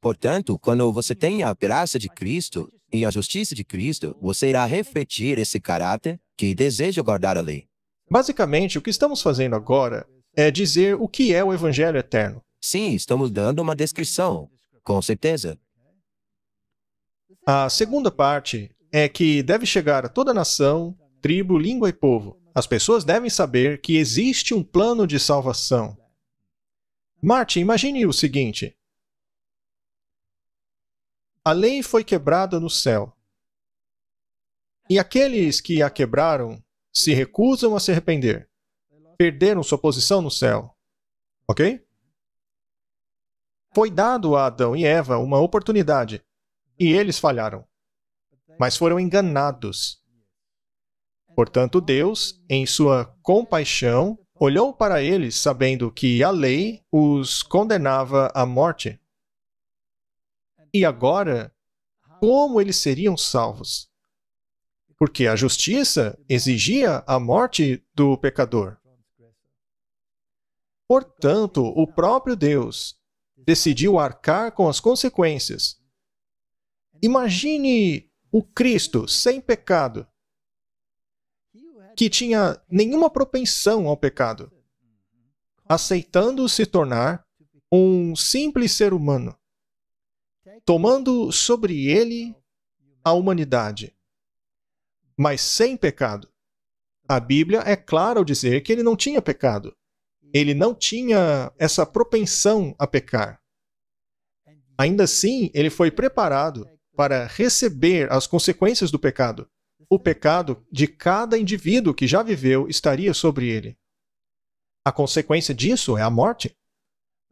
Portanto, quando você tem a graça de Cristo e a justiça de Cristo, você irá refletir esse caráter que deseja guardar a lei. Basicamente, o que estamos fazendo agora é dizer o que é o Evangelho eterno. Sim, estamos dando uma descrição, com certeza. A segunda parte é que deve chegar a toda nação, tribo, língua e povo. As pessoas devem saber que existe um plano de salvação. Martin, imagine o seguinte. A lei foi quebrada no céu. E aqueles que a quebraram se recusam a se arrepender. Perderam sua posição no céu. Ok? Foi dado a Adão e Eva uma oportunidade. E eles falharam. Mas foram enganados. Portanto, Deus, em sua compaixão, olhou para eles sabendo que a lei os condenava à morte. E agora, como eles seriam salvos? Porque a justiça exigia a morte do pecador. Portanto, o próprio Deus decidiu arcar com as consequências. Imagine o Cristo sem pecado, que tinha nenhuma propensão ao pecado, aceitando se tornar um simples ser humano, tomando sobre ele a humanidade, mas sem pecado. A Bíblia é clara ao dizer que ele não tinha pecado. Ele não tinha essa propensão a pecar. Ainda assim, ele foi preparado para receber as consequências do pecado. O pecado de cada indivíduo que já viveu estaria sobre ele. A consequência disso é a morte.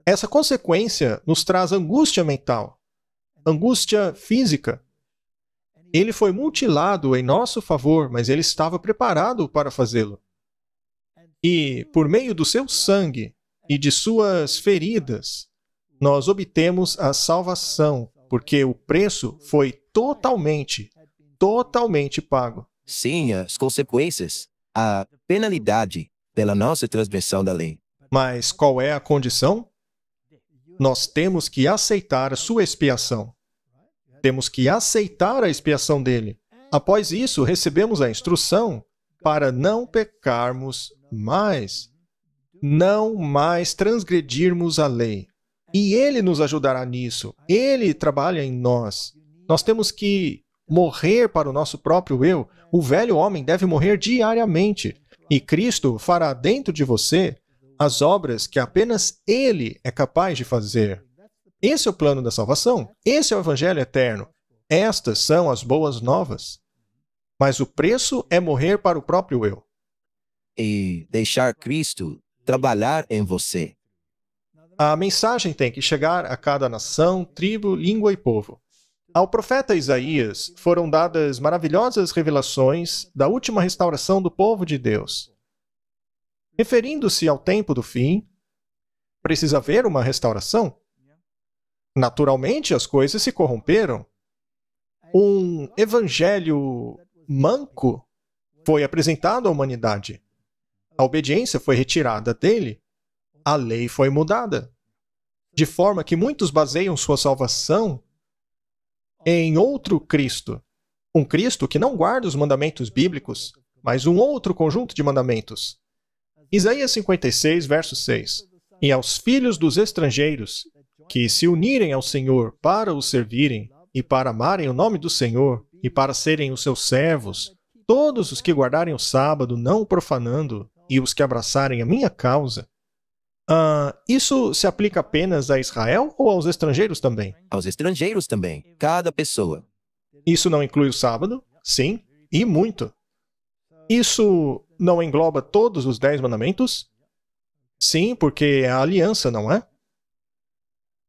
Essa consequência nos traz angústia mental, angústia física. Ele foi mutilado em nosso favor, mas ele estava preparado para fazê-lo. E, por meio do seu sangue e de suas feridas, nós obtemos a salvação, porque o preço foi totalmente pago. Sim, as consequências, a penalidade pela nossa transgressão da lei. Mas qual é a condição? Nós temos que aceitar a sua expiação. Temos que aceitar a expiação dele. Após isso, recebemos a instrução para não pecarmos mais, não mais transgredirmos a lei. E ele nos ajudará nisso. Ele trabalha em nós. Nós temos que morrer para o nosso próprio eu. O velho homem deve morrer diariamente. E Cristo fará dentro de você as obras que apenas Ele é capaz de fazer. Esse é o plano da salvação. Esse é o Evangelho eterno. Estas são as boas novas. Mas o preço é morrer para o próprio eu. E deixar Cristo trabalhar em você. A mensagem tem que chegar a cada nação, tribo, língua e povo. Ao profeta Isaías foram dadas maravilhosas revelações da última restauração do povo de Deus. Referindo-se ao tempo do fim, precisa haver uma restauração. Naturalmente, as coisas se corromperam. Um evangelho manco foi apresentado à humanidade. A obediência foi retirada dele. A lei foi mudada. De forma que muitos baseiam sua salvação em outro Cristo. Um Cristo que não guarda os mandamentos bíblicos, mas um outro conjunto de mandamentos. Isaías 56, verso 6. E aos filhos dos estrangeiros, que se unirem ao Senhor para o servirem, e para amarem o nome do Senhor, e para serem os seus servos, todos os que guardarem o sábado, não o profanando, e os que abraçarem a minha causa. Isso se aplica apenas a Israel ou aos estrangeiros também? Aos estrangeiros também, cada pessoa. Isso não inclui o sábado? Sim, e muito. Isso não engloba todos os 10 mandamentos? Sim, porque é a aliança, não é?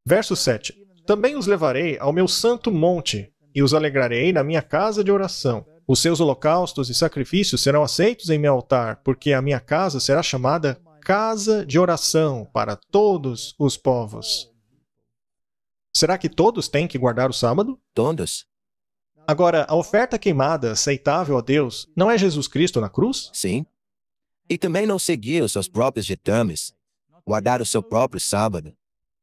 Verso 7. Também os levarei ao meu santo monte, e os alegrarei na minha casa de oração. Os seus holocaustos e sacrifícios serão aceitos em meu altar, porque a minha casa será chamada casa de oração para todos os povos. Será que todos têm que guardar o sábado? Todos. Agora, a oferta queimada aceitável a Deus não é Jesus Cristo na cruz? Sim. E também não seguir os seus próprios ditames. Guardar o seu próprio sábado.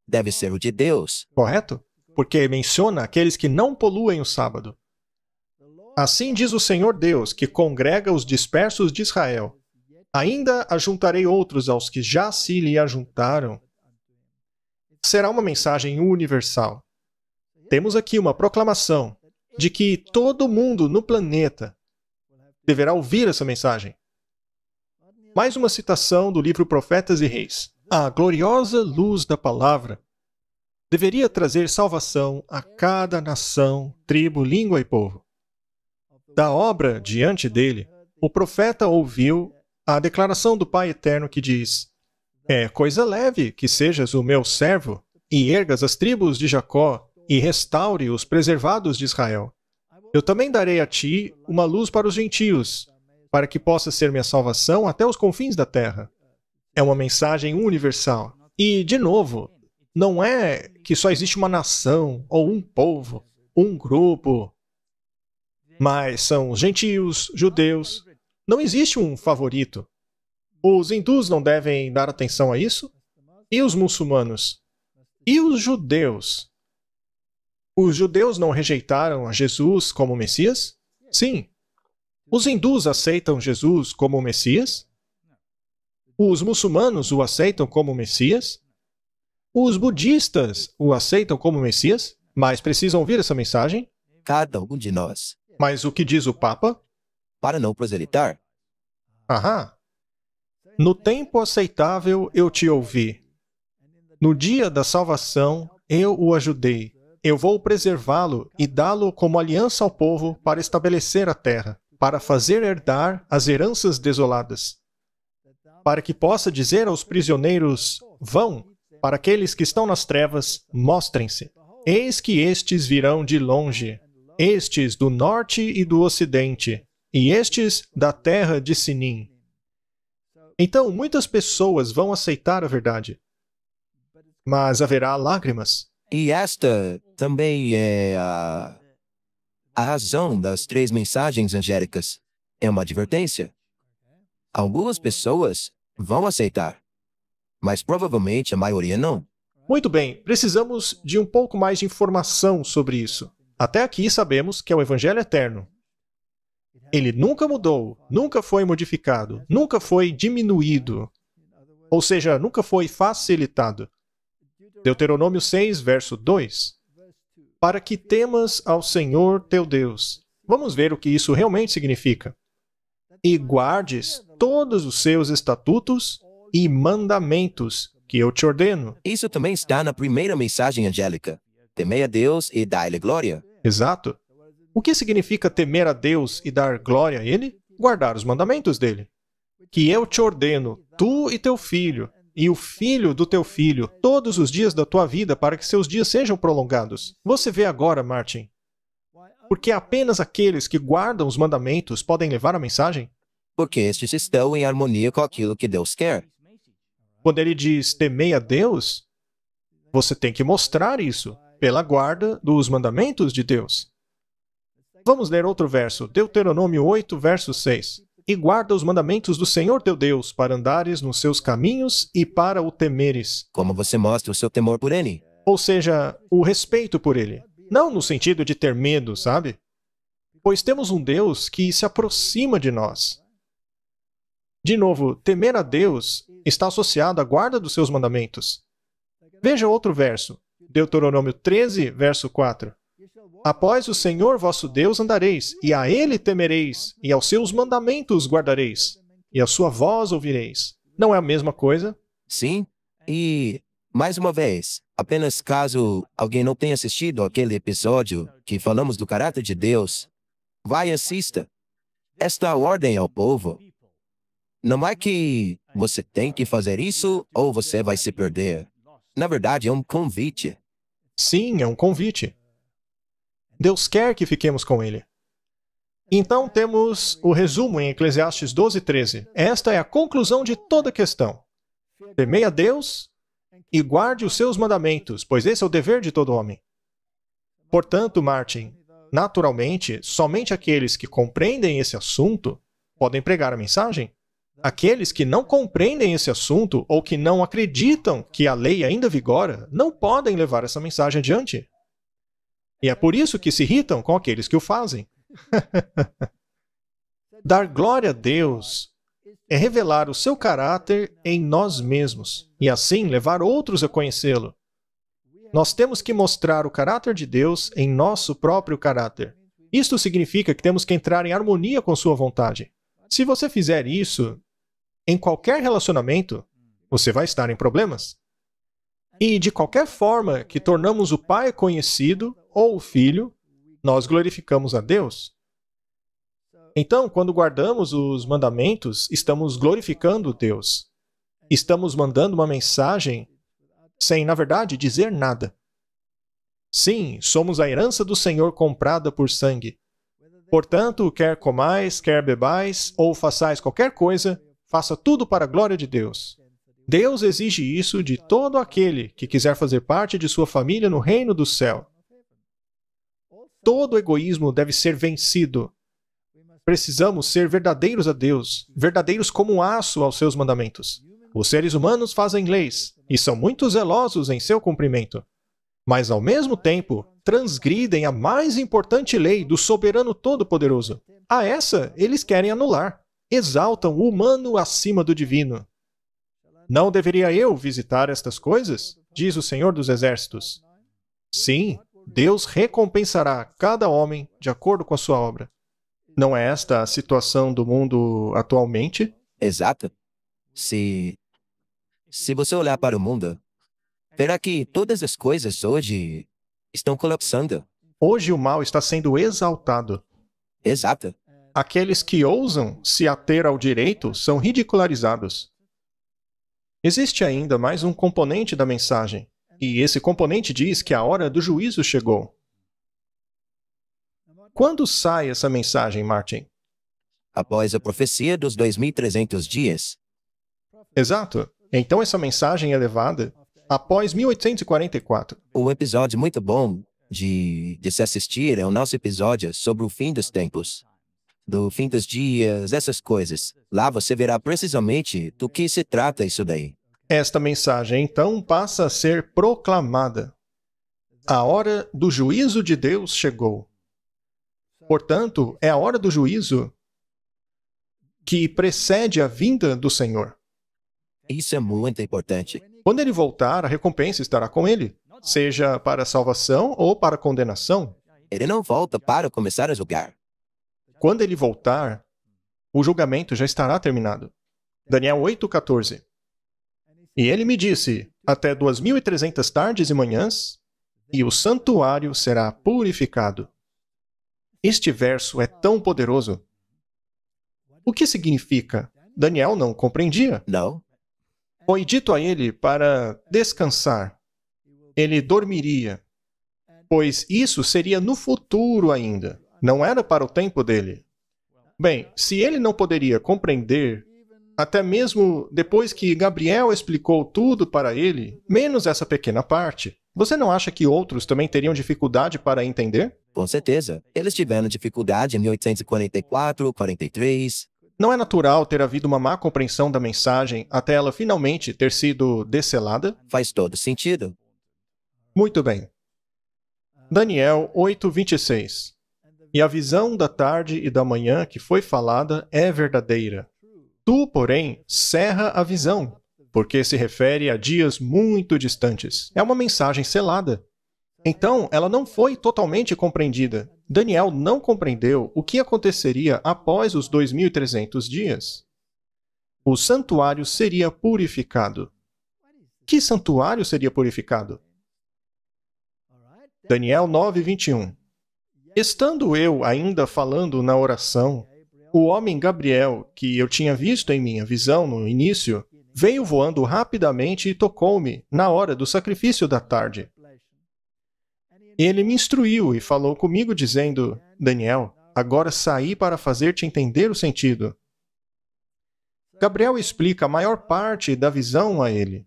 Deve ser o de Deus. Correto? Porque menciona aqueles que não poluem o sábado. Assim diz o Senhor Deus, que congrega os dispersos de Israel. Ainda ajuntarei outros aos que já se lhe ajuntaram. Será uma mensagem universal. Temos aqui uma proclamação de que todo mundo no planeta deverá ouvir essa mensagem. Mais uma citação do livro Profetas e Reis. A gloriosa luz da palavra deveria trazer salvação a cada nação, tribo, língua e povo. Da obra diante dele, o profeta ouviu a declaração do Pai Eterno que diz: é coisa leve que sejas o meu servo, e ergas as tribos de Jacó, e restaure os preservados de Israel. Eu também darei a ti uma luz para os gentios, para que possa ser minha salvação até os confins da terra. É uma mensagem universal. E, de novo, não é que só existe uma nação, ou um povo, um grupo, mas são os gentios, judeus. Não existe um favorito. Os hindus não devem dar atenção a isso? E os muçulmanos? E os judeus? Os judeus não rejeitaram a Jesus como Messias? Sim. Os hindus aceitam Jesus como Messias? Os muçulmanos o aceitam como Messias? Os budistas o aceitam como Messias? Mas precisam ouvir essa mensagem? Cada um de nós. Mas o que diz o Papa? Para não proselitar. Aham. No tempo aceitável eu te ouvi. No dia da salvação eu o ajudei. Eu vou preservá-lo e dá-lo como aliança ao povo para estabelecer a terra, para fazer herdar as heranças desoladas, para que possa dizer aos prisioneiros: vão, para aqueles que estão nas trevas, mostrem-se. Eis que estes virão de longe, estes do norte e do ocidente, e estes da terra de Sinim. Então, muitas pessoas vão aceitar a verdade, mas haverá lágrimas. E esta também é a razão das 3 mensagens angélicas. É uma advertência. Algumas pessoas vão aceitar, mas provavelmente a maioria não. Muito bem, precisamos de um pouco mais de informação sobre isso. Até aqui sabemos que é o Evangelho eterno. Ele nunca mudou, nunca foi modificado, nunca foi diminuído. Ou seja, nunca foi facilitado. Deuteronômio 6, verso 2. Para que temas ao Senhor teu Deus. Vamos ver o que isso realmente significa. E guardes todos os seus estatutos e mandamentos que eu te ordeno. Isso também está na primeira mensagem angélica. Temei a Deus e dai-lhe glória. Exato. O que significa temer a Deus e dar glória a Ele? Guardar os mandamentos dele. Que eu te ordeno, tu e teu filho, e o filho do teu filho, todos os dias da tua vida, para que seus dias sejam prolongados. Você vê agora, Martin, Porque apenas aqueles que guardam os mandamentos podem levar a mensagem? Porque estes estão em harmonia com aquilo que Deus quer. Quando ele diz temei a Deus, você tem que mostrar isso pela guarda dos mandamentos de Deus. Vamos ler outro verso, Deuteronômio 8, verso 6. E guarda os mandamentos do Senhor teu Deus, para andares nos seus caminhos e para o temeres. Como você mostra o seu temor por Ele? Ou seja, o respeito por ele. Não no sentido de ter medo, sabe? Pois temos um Deus que se aproxima de nós. De novo, temer a Deus está associado à guarda dos seus mandamentos. Veja outro verso, Deuteronômio 13, verso 4. Após o Senhor vosso Deus andareis, e a Ele temereis, e aos seus mandamentos guardareis, e a sua voz ouvireis. Não é a mesma coisa? Sim. E, mais uma vez, apenas caso alguém não tenha assistido aquele episódio que falamos do caráter de Deus, vai e assista. Esta ordem ao povo. Não é que você tem que fazer isso ou você vai se perder. Na verdade, é um convite. Sim, é um convite. Deus quer que fiquemos com Ele. Então temos o resumo em Eclesiastes 12, 13. Esta é a conclusão de toda a questão. Temei a Deus e guarde os seus mandamentos, pois esse é o dever de todo homem. Portanto, Martin, naturalmente, somente aqueles que compreendem esse assunto podem pregar a mensagem. Aqueles que não compreendem esse assunto ou que não acreditam que a lei ainda vigora, não podem levar essa mensagem adiante. E é por isso que se irritam com aqueles que o fazem. Dar glória a Deus é revelar o seu caráter em nós mesmos e assim levar outros a conhecê-lo. Nós temos que mostrar o caráter de Deus em nosso próprio caráter. Isto significa que temos que entrar em harmonia com sua vontade. Se você fizer isso, em qualquer relacionamento, você vai estar em problemas. E de qualquer forma que tornamos o Pai conhecido ou o Filho, nós glorificamos a Deus. Então, quando guardamos os mandamentos, estamos glorificando Deus. Estamos mandando uma mensagem sem, na verdade, dizer nada. Sim, somos a herança do Senhor comprada por sangue. Portanto, quer comais, quer bebais, ou façais qualquer coisa, faça tudo para a glória de Deus. Deus exige isso de todo aquele que quiser fazer parte de sua família no reino do céu. Todo egoísmo deve ser vencido. Precisamos ser verdadeiros a Deus, verdadeiros como um aço aos seus mandamentos. Os seres humanos fazem leis e são muito zelosos em seu cumprimento, mas ao mesmo tempo transgridem a mais importante lei do soberano todo-poderoso. A essa eles querem anular. Exaltam o humano acima do divino. Não deveria eu visitar estas coisas? Diz o Senhor dos Exércitos. Sim, Deus recompensará cada homem de acordo com a sua obra. Não é esta a situação do mundo atualmente? Exato. Se você olhar para o mundo, verá que todas as coisas hoje estão colapsando. Hoje o mal está sendo exaltado. Exato. Aqueles que ousam se ater ao direito são ridicularizados. Existe ainda mais um componente da mensagem, e esse componente diz que a hora do juízo chegou. Quando sai essa mensagem, Martin? Após a profecia dos 2.300 dias. Exato. Então essa mensagem é levada após 1844. Um episódio muito bom de se assistir é o nosso episódio sobre o fim dos tempos. Do fim dos dias, essas coisas. Lá você verá precisamente do que se trata isso daí. Esta mensagem, então, passa a ser proclamada. A hora do juízo de Deus chegou. Portanto, é a hora do juízo que precede a vinda do Senhor. Isso é muito importante. Quando ele voltar, a recompensa estará com ele, seja para a salvação ou para a condenação. Ele não volta para começar a julgar. Quando ele voltar, o julgamento já estará terminado. Daniel 8,14. E ele me disse, até 2.300 tardes e manhãs, e o santuário será purificado. Este verso é tão poderoso. O que significa? Daniel não compreendia. Não. Foi dito a ele para descansar. Ele dormiria, pois isso seria no futuro ainda. Não era para o tempo dele. Bem, se ele não poderia compreender, até mesmo depois que Gabriel explicou tudo para ele, menos essa pequena parte, você não acha que outros também teriam dificuldade para entender? Com certeza. Eles tiveram dificuldade em 1844, 43. Não é natural ter havido uma má compreensão da mensagem até ela finalmente ter sido descelada? Faz todo sentido. Muito bem. Daniel 8:26. E a visão da tarde e da manhã que foi falada é verdadeira. Tu, porém, cerra a visão, porque se refere a dias muito distantes. É uma mensagem selada. Então, ela não foi totalmente compreendida. Daniel não compreendeu o que aconteceria após os 2.300 dias. O santuário seria purificado. Que santuário seria purificado? Daniel 9:21. Estando eu ainda falando na oração, o homem Gabriel, que eu tinha visto em minha visão no início, veio voando rapidamente e tocou-me na hora do sacrifício da tarde. Ele me instruiu e falou comigo dizendo, Daniel, agora saí para fazer-te entender o sentido. Gabriel explica a maior parte da visão a ele.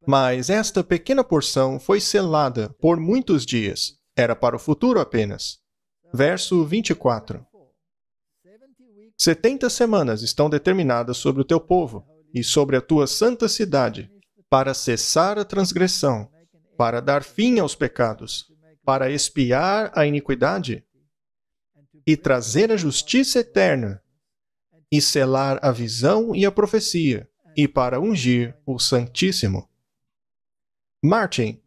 Mas esta pequena porção foi selada por muitos dias. Era para o futuro apenas. Verso 24. 70 semanas estão determinadas sobre o teu povo e sobre a tua santa cidade, para cessar a transgressão, para dar fim aos pecados, para expiar a iniquidade e trazer a justiça eterna, e selar a visão e a profecia, e para ungir o Santíssimo. Martin,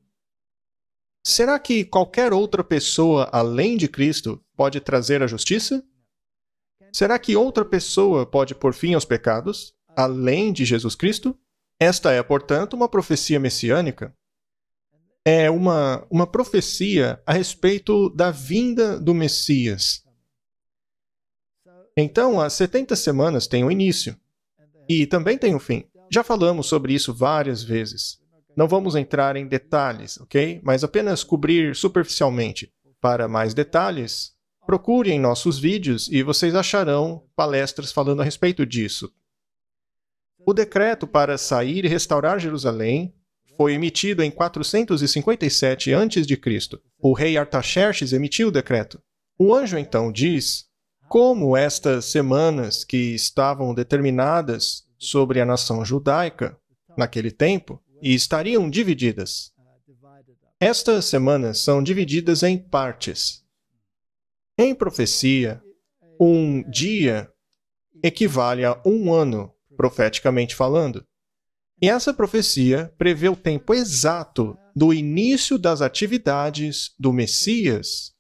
será que qualquer outra pessoa além de Cristo pode trazer a justiça? Será que outra pessoa pode pôr fim aos pecados, além de Jesus Cristo? Esta é, portanto, uma profecia messiânica. É uma profecia a respeito da vinda do Messias. Então, as 70 semanas têm um início. E também tem um fim. Já falamos sobre isso várias vezes. Não vamos entrar em detalhes, ok? Mas apenas cobrir superficialmente. Para mais detalhes, procure em nossos vídeos e vocês acharão palestras falando a respeito disso. O decreto para sair e restaurar Jerusalém foi emitido em 457 a.C. O rei Artaxerxes emitiu o decreto. O anjo então diz como estas semanas que estavam determinadas sobre a nação judaica naquele tempo e estariam divididas. Estas semanas são divididas em partes. Em profecia, um dia equivale a um ano, profeticamente falando. E essa profecia prevê o tempo exato do início das atividades do Messias.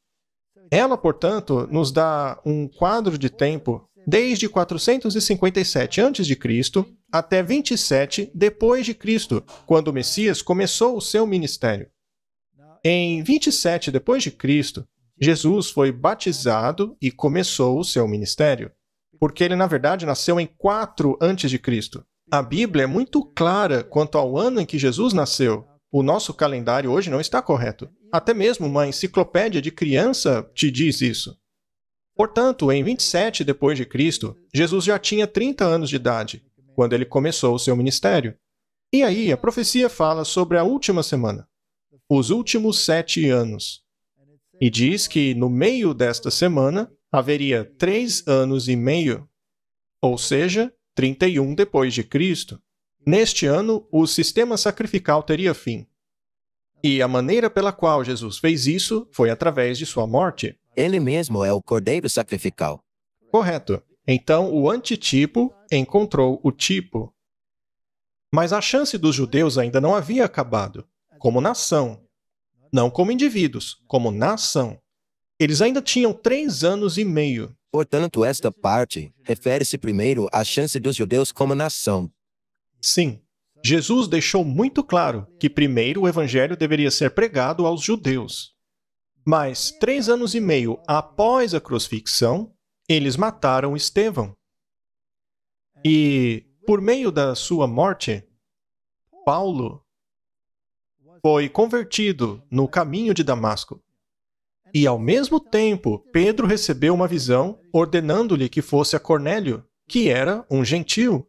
Ela, portanto, nos dá um quadro de tempo desde 457 a.C. até 27 depois de Cristo, quando o Messias começou o seu ministério. Em 27 depois de Cristo, Jesus foi batizado e começou o seu ministério, porque ele, na verdade, nasceu em 4 a.C. A Bíblia é muito clara quanto ao ano em que Jesus nasceu. O nosso calendário hoje não está correto. Até mesmo uma enciclopédia de criança te diz isso. Portanto, em 27 depois de Cristo, Jesus já tinha 30 anos de idade, quando ele começou o seu ministério. E aí, a profecia fala sobre a última semana, os últimos 7 anos. E diz que no meio desta semana haveria 3 anos e meio, ou seja, 31 depois de Cristo. Neste ano, o sistema sacrificial teria fim. E a maneira pela qual Jesus fez isso foi através de sua morte. Ele mesmo é o cordeiro sacrificial. Correto. Então, o antitipo encontrou o tipo. Mas a chance dos judeus ainda não havia acabado, como nação. Não como indivíduos, como nação. Eles ainda tinham 3 anos e meio. Portanto, esta parte refere-se primeiro à chance dos judeus como nação. Sim. Jesus deixou muito claro que primeiro o evangelho deveria ser pregado aos judeus. Mas 3 anos e meio após a crucifixão, eles mataram Estevão. E, por meio da sua morte, Paulo foi convertido no caminho de Damasco. E ao mesmo tempo, Pedro recebeu uma visão ordenando-lhe que fosse a Cornélio, que era um gentio.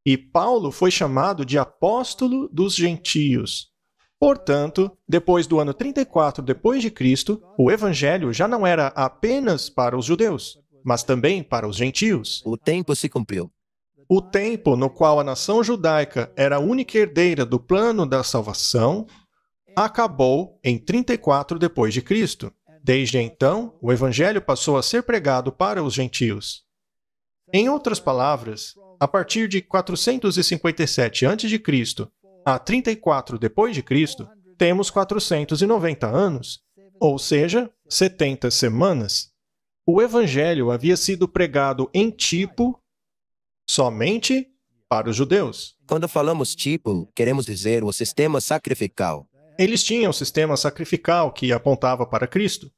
E Paulo foi chamado de apóstolo dos gentios. Portanto, depois do ano 34 depois de Cristo, o evangelho já não era apenas para os judeus, mas também para os gentios. O tempo se cumpriu. O tempo no qual a nação judaica era a única herdeira do plano da salvação acabou em 34 depois de Cristo. Desde então, o evangelho passou a ser pregado para os gentios. Em outras palavras, a partir de 457 a.C. a 34 depois de Cristo, temos 490 anos, ou seja, 70 semanas. O evangelho havia sido pregado em tipo somente para os judeus. Quando falamos tipo, queremos dizer o sistema sacrificial. Eles tinham o sistema sacrificial que apontava para Cristo.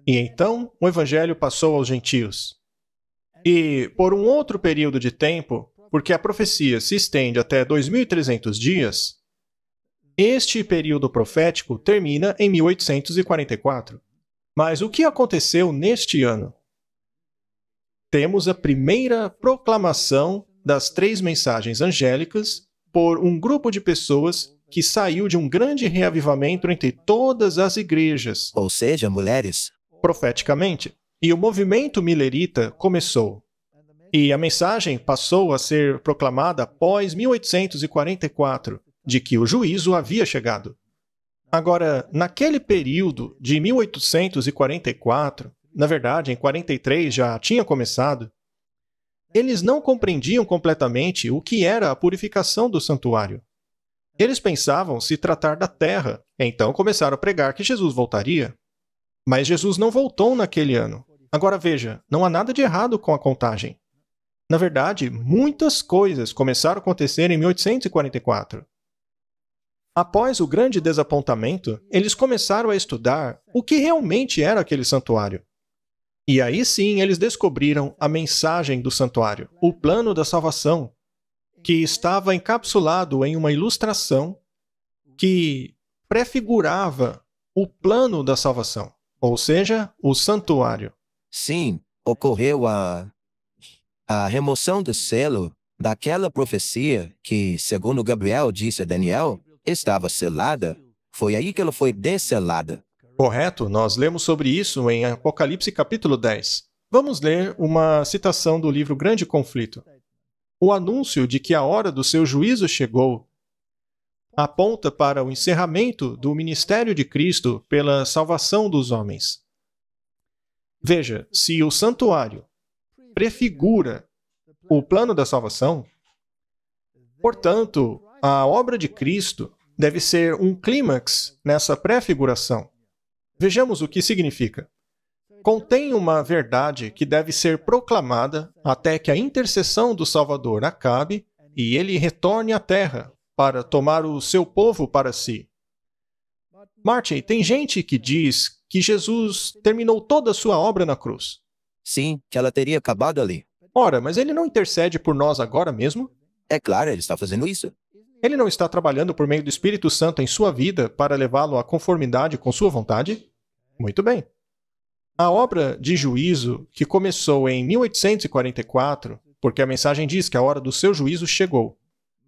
E então, o evangelho passou aos gentios. E, por um outro período de tempo, porque a profecia se estende até 2.300 dias, este período profético termina em 1844. Mas o que aconteceu neste ano? Temos a primeira proclamação das 3 mensagens angélicas por um grupo de pessoas que saiu de um grande reavivamento entre todas as igrejas, Ou seja, mulheres. profeticamente. E o movimento milerita começou. E a mensagem passou a ser proclamada após 1844, de que o juízo havia chegado. Agora, naquele período de 1844, na verdade, em 43 já tinha começado, eles não compreendiam completamente o que era a purificação do santuário. Eles pensavam se tratar da terra, então começaram a pregar que Jesus voltaria. Mas Jesus não voltou naquele ano. Agora veja, não há nada de errado com a contagem. Na verdade, muitas coisas começaram a acontecer em 1844. Após o grande desapontamento, eles começaram a estudar o que realmente era aquele santuário. E aí sim eles descobriram a mensagem do santuário, o plano da salvação, que estava encapsulado em uma ilustração que prefigurava o plano da salvação, ou seja, o santuário. Sim, ocorreu a remoção do selo daquela profecia que, segundo Gabriel disse a Daniel, estava selada. Foi aí que ela foi desselada. Correto, nós lemos sobre isso em Apocalipse capítulo 10. Vamos ler uma citação do livro Grande Conflito. O anúncio de que a hora do seu juízo chegou aponta para o encerramento do ministério de Cristo pela salvação dos homens. Veja, se o santuário prefigura o plano da salvação, portanto, a obra de Cristo deve ser um clímax nessa prefiguração. Vejamos o que significa. Contém uma verdade que deve ser proclamada até que a intercessão do Salvador acabe e ele retorne à terra para tomar o seu povo para si. Martin, tem gente que diz que Jesus terminou toda a sua obra na cruz. Sim, que ela teria acabado ali. Ora, mas ele não intercede por nós agora mesmo? É claro, ele está fazendo isso. Ele não está trabalhando por meio do Espírito Santo em sua vida para levá-lo à conformidade com sua vontade? Muito bem. A obra de juízo, que começou em 1844, porque a mensagem diz que a hora do seu juízo chegou,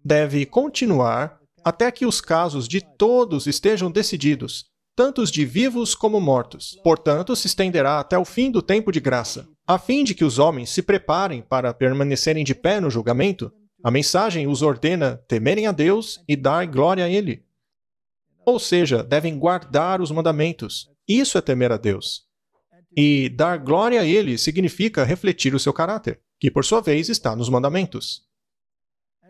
deve continuar até que os casos de todos estejam decididos, tanto os de vivos como mortos. Portanto, se estenderá até o fim do tempo de graça, a fim de que os homens se preparem para permanecerem de pé no julgamento. A mensagem os ordena temerem a Deus e dar glória a Ele. Ou seja, devem guardar os mandamentos. Isso é temer a Deus. E dar glória a Ele significa refletir o seu caráter, que por sua vez está nos mandamentos.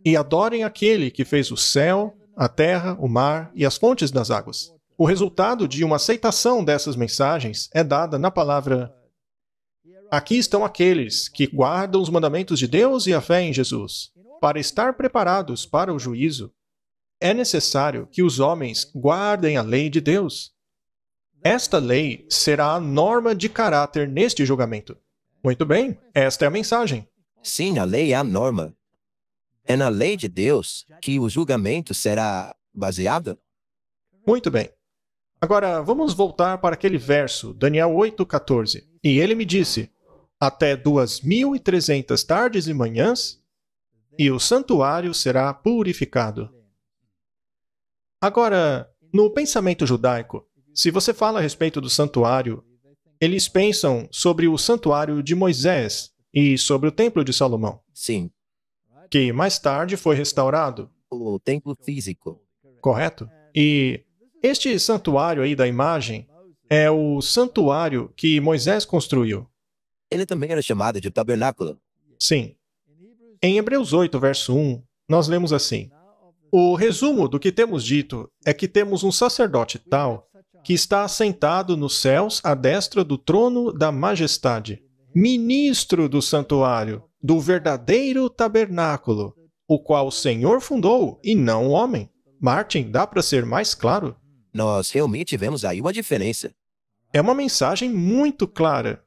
E adorem aquele que fez o céu, a terra, o mar e as fontes das águas. O resultado de uma aceitação dessas mensagens é dada na palavra: aqui estão aqueles que guardam os mandamentos de Deus e a fé em Jesus. Para estar preparados para o juízo, é necessário que os homens guardem a lei de Deus. Esta lei será a norma de caráter neste julgamento. Muito bem, esta é a mensagem. Sim, a lei é a norma. É na lei de Deus que o julgamento será baseado? Muito bem. Agora, vamos voltar para aquele verso, Daniel 8,14. E ele me disse, até 2.300 tardes e manhãs, e o santuário será purificado. Agora, no pensamento judaico, se você fala a respeito do santuário, eles pensam sobre o santuário de Moisés e sobre o templo de Salomão, Sim, que mais tarde foi restaurado, o templo físico. correto? E este santuário aí da imagem é o santuário que Moisés construiu. Ele também era chamado de tabernáculo. Sim. Em Hebreus 8, verso 1, nós lemos assim: o resumo do que temos dito é que temos um sacerdote tal que está assentado nos céus à destra do trono da majestade, ministro do santuário, do verdadeiro tabernáculo, o qual o Senhor fundou e não o homem. Martin, dá para ser mais claro? Nós realmente vemos aí uma diferença. É uma mensagem muito clara.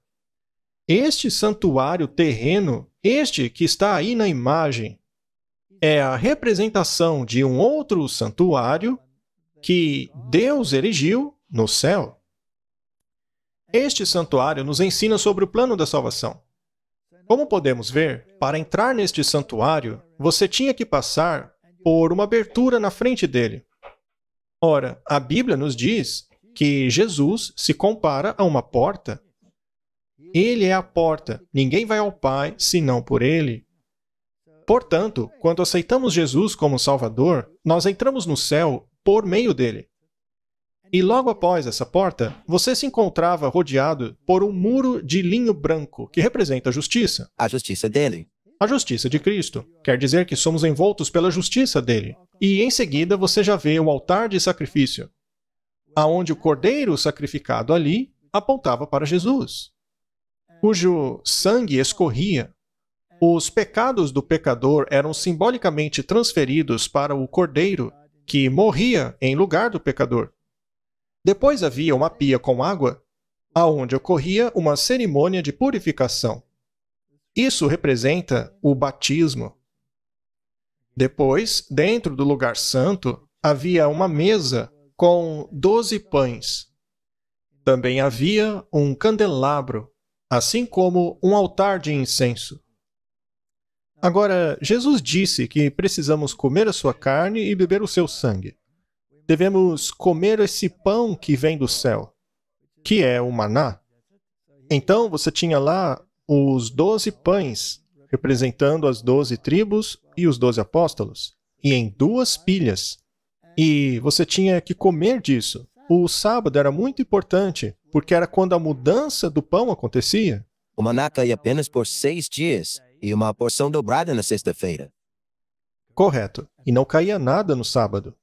Este santuário terreno, este que está aí na imagem, é a representação de um outro santuário que Deus erigiu no céu. Este santuário nos ensina sobre o plano da salvação. Como podemos ver, para entrar neste santuário, você tinha que passar por uma abertura na frente dele. Ora, a Bíblia nos diz que Jesus se compara a uma porta. Ele é a porta. Ninguém vai ao Pai senão por ele. Portanto, quando aceitamos Jesus como Salvador, nós entramos no céu por meio dele. E logo após essa porta, você se encontrava rodeado por um muro de linho branco, que representa a justiça. A justiça dele. A justiça de Cristo. Quer dizer que somos envoltos pela justiça dele. E em seguida você já vê o altar de sacrifício, aonde o cordeiro sacrificado ali apontava para Jesus, cujo sangue escorria. Os pecados do pecador eram simbolicamente transferidos para o cordeiro, que morria em lugar do pecador. Depois havia uma pia com água, aonde ocorria uma cerimônia de purificação. Isso representa o batismo. Depois, dentro do lugar santo, havia uma mesa com 12 pães. Também havia um candelabro, assim como um altar de incenso. Agora, Jesus disse que precisamos comer a sua carne e beber o seu sangue. Devemos comer esse pão que vem do céu, que é o maná. Então, você tinha lá os 12 pães, representando as 12 tribos e os 12 apóstolos, e em 2 pilhas. E você tinha que comer disso. O sábado era muito importante, porque era quando a mudança do pão acontecia. O maná caía apenas por 6 dias e uma porção dobrada na sexta-feira. Correto. E não caía nada no sábado.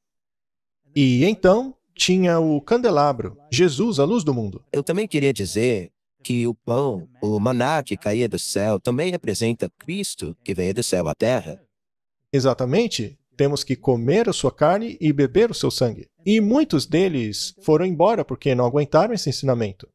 E então tinha o candelabro, Jesus, a luz do mundo. Eu também queria dizer que o pão, o maná que caía do céu, também representa Cristo que veio do céu à terra. Exatamente. Temos que comer a sua carne e beber o seu sangue. E muitos deles foram embora porque não aguentaram esse ensinamento.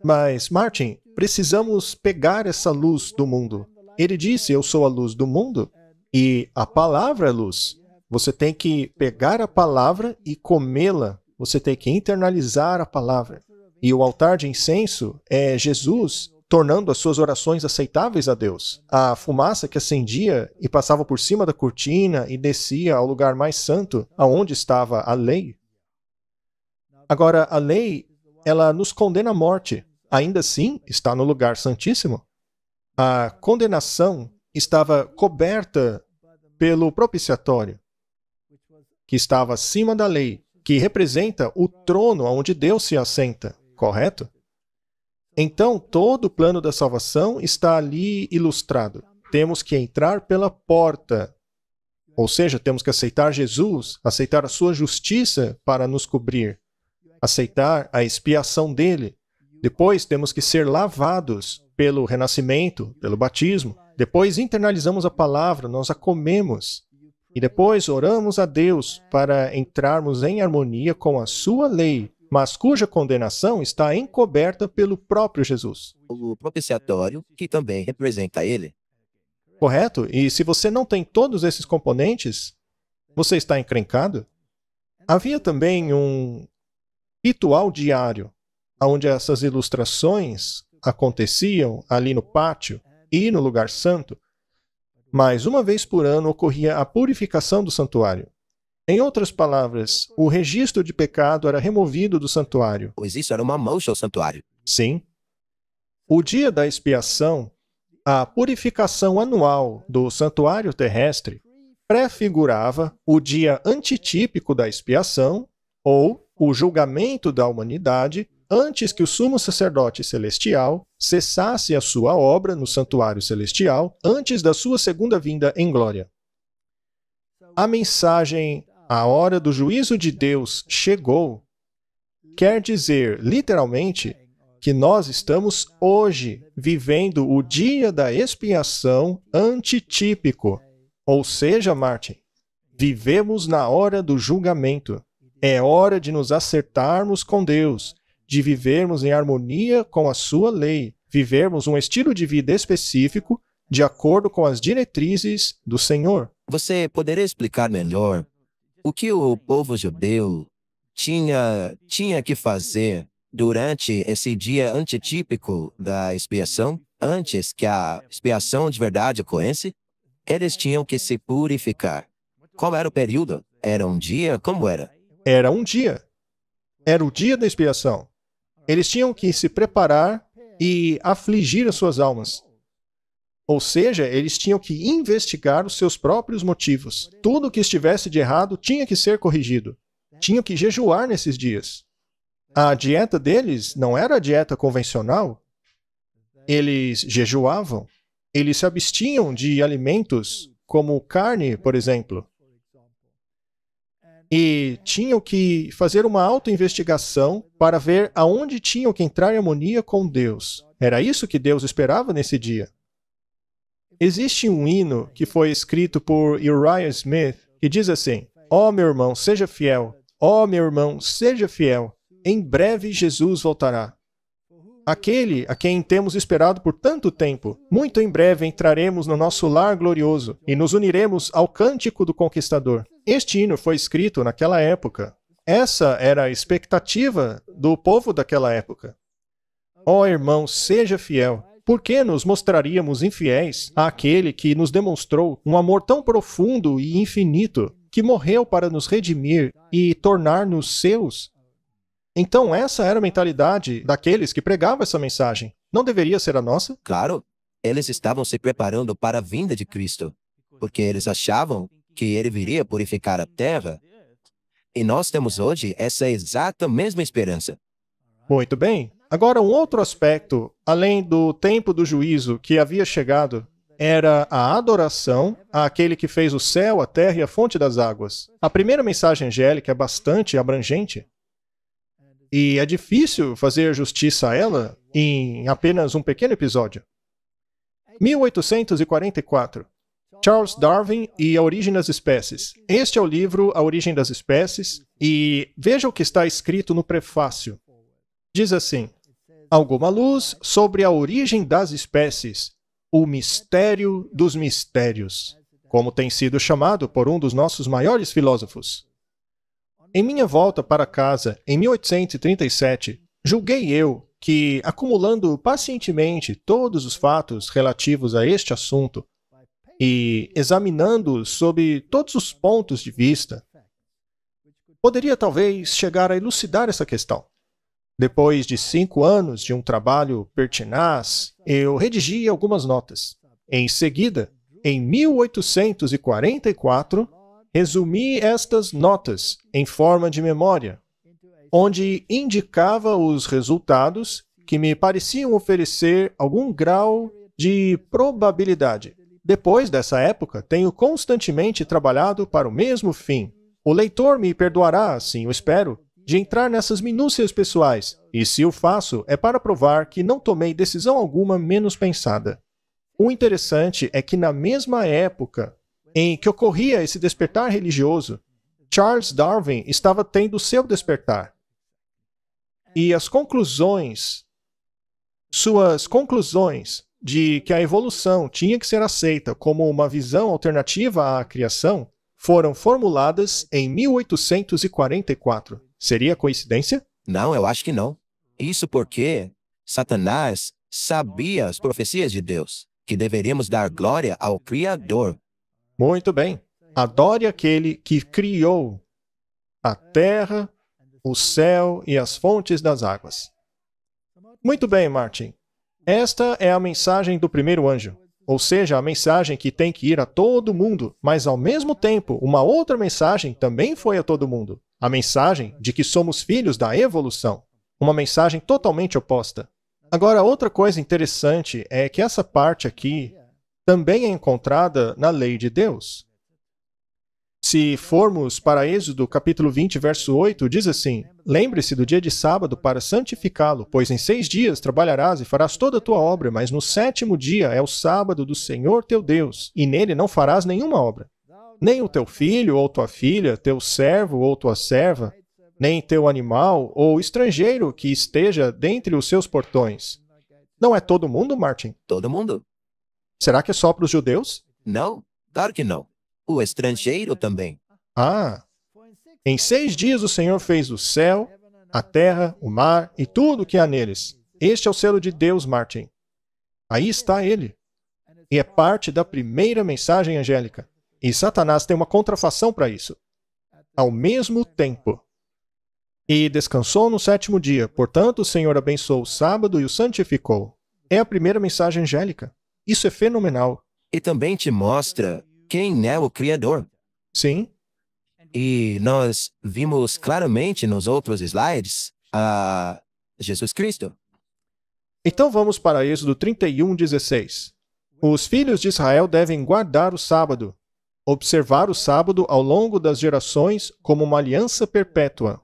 Mas, Martin, precisamos pegar essa luz do mundo. Ele disse, eu sou a luz do mundo, e a palavra é luz. Você tem que pegar a palavra e comê-la. Você tem que internalizar a palavra. E o altar de incenso é Jesus tornando as suas orações aceitáveis a Deus. A fumaça que acendia e passava por cima da cortina e descia ao lugar mais santo, aonde estava a lei. Agora, a lei, ela nos condena à morte. Ainda assim, está no lugar santíssimo. A condenação estava coberta pelo propiciatório, que estava acima da lei, que representa o trono onde Deus se assenta, correto? Então, todo o plano da salvação está ali ilustrado. Temos que entrar pela porta, ou seja, temos que aceitar Jesus, aceitar a sua justiça para nos cobrir, aceitar a expiação dele. Depois temos que ser lavados pelo renascimento, pelo batismo. Depois internalizamos a palavra, nós a comemos. E depois oramos a Deus para entrarmos em harmonia com a sua lei, mas cuja condenação está encoberta pelo próprio Jesus. O propiciatório, que também representa ele. Correto? E se você não tem todos esses componentes, você está encrencado? Havia também ritual diário, onde essas ilustrações aconteciam ali no pátio e no lugar santo, mas uma vez por ano ocorria a purificação do santuário. Em outras palavras, o registro de pecado era removido do santuário. Pois isso era uma mancha ao santuário. Sim. O dia da expiação, a purificação anual do santuário terrestre, prefigurava o dia antitípico da expiação, ou o julgamento da humanidade, antes que o sumo sacerdote celestial cessasse a sua obra no santuário celestial, antes da sua segunda vinda em glória. A mensagem "a hora do juízo de Deus chegou" quer dizer, literalmente, que nós estamos hoje vivendo o dia da expiação antitípico. Ou seja, Martin, vivemos na hora do julgamento. É hora de nos acertarmos com Deus, de vivermos em harmonia com a sua lei, vivermos um estilo de vida específico de acordo com as diretrizes do Senhor. Você poderia explicar melhor o que o povo judeu tinha que fazer durante esse dia antitípico da expiação, antes que a expiação de verdade ocorresse? Eles tinham que se purificar. Qual era o período? Era um dia? Como era? Era um dia. Era o dia da expiação. Eles tinham que se preparar e afligir as suas almas. Ou seja, eles tinham que investigar os seus próprios motivos. Tudo que estivesse de errado tinha que ser corrigido. Tinham que jejuar nesses dias. A dieta deles não era a dieta convencional. Eles jejuavam. Eles se abstinham de alimentos como carne, por exemplo. E tinham que fazer uma autoinvestigação para ver aonde tinham que entrar em harmonia com Deus. Era isso que Deus esperava nesse dia. Existe um hino que foi escrito por Uriah Smith que diz assim: "Ó meu irmão, seja fiel. Ó meu irmão, seja fiel. Em breve Jesus voltará." Aquele a quem temos esperado por tanto tempo, muito em breve entraremos no nosso lar glorioso e nos uniremos ao cântico do conquistador. Este hino foi escrito naquela época. Essa era a expectativa do povo daquela época. Ó irmão, seja fiel. Por que nos mostraríamos infiéis àquele que nos demonstrou um amor tão profundo e infinito, que morreu para nos redimir e tornar-nos seus? Então essa era a mentalidade daqueles que pregavam essa mensagem. Não deveria ser a nossa? Claro, eles estavam se preparando para a vinda de Cristo, porque eles achavam que ele viria purificar a terra. E nós temos hoje essa exata mesma esperança. Muito bem. Agora, um outro aspecto, além do tempo do juízo que havia chegado, era a adoração àquele que fez o céu, a terra e a fonte das águas. A primeira mensagem angélica é bastante abrangente. E é difícil fazer justiça a ela em apenas um pequeno episódio. 1844. Charles Darwin e a Origem das Espécies. Este é o livro A Origem das Espécies, e veja o que está escrito no prefácio. Diz assim: "Alguma luz sobre a origem das espécies, o mistério dos mistérios", como tem sido chamado por um dos nossos maiores filósofos. Em minha volta para casa, em 1837, julguei eu que, acumulando pacientemente todos os fatos relativos a este assunto e examinando-os sob todos os pontos de vista, poderia talvez chegar a elucidar essa questão. Depois de 5 anos de um trabalho pertinaz, eu redigi algumas notas. Em seguida, em 1844, resumi estas notas em forma de memória, onde indicava os resultados que me pareciam oferecer algum grau de probabilidade. Depois dessa época, tenho constantemente trabalhado para o mesmo fim. O leitor me perdoará, assim eu espero, de entrar nessas minúcias pessoais, e se o faço, é para provar que não tomei decisão alguma menos pensada. O interessante é que na mesma época em que ocorria esse despertar religioso, Charles Darwin estava tendo seu despertar. E suas conclusões de que a evolução tinha que ser aceita como uma visão alternativa à criação, foram formuladas em 1844. Seria coincidência? Não, eu acho que não. Isso porque Satanás sabia as profecias de Deus, que deveríamos dar glória ao Criador. Muito bem. Adore aquele que criou a terra, o céu e as fontes das águas. Muito bem, Martin. Esta é a mensagem do primeiro anjo, ou seja, a mensagem que tem que ir a todo mundo, mas ao mesmo tempo, uma outra mensagem também foi a todo mundo. A mensagem de que somos filhos da evolução. Uma mensagem totalmente oposta. Agora, outra coisa interessante é que essa parte aqui também é encontrada na lei de Deus. Se formos para Êxodo capítulo 20, verso 8, diz assim: Lembre-se do dia de sábado para santificá-lo, pois em 6 dias trabalharás e farás toda a tua obra, mas no 7º dia é o sábado do Senhor teu Deus, e nele não farás nenhuma obra. Nem o teu filho ou tua filha, teu servo ou tua serva, nem teu animal ou estrangeiro que esteja dentre os seus portões. Não é todo mundo, Martin? Todo mundo? Será que é só para os judeus? Não, claro que não. O estrangeiro também. Em 6 dias o Senhor fez o céu, a terra, o mar e tudo o que há neles. Este é o selo de Deus, Martin. Aí está ele. E é parte da primeira mensagem angélica. E Satanás tem uma contrafação para isso. Ao mesmo tempo. E descansou no 7º dia. Portanto, o Senhor abençoou o sábado e o santificou. É a primeira mensagem angélica. Isso é fenomenal. E também te mostra quem é o Criador. Sim. E nós vimos claramente nos outros slides a Jesus Cristo. Então vamos para Êxodo 31:16. Os filhos de Israel devem guardar o sábado, observar o sábado ao longo das gerações como uma aliança perpétua.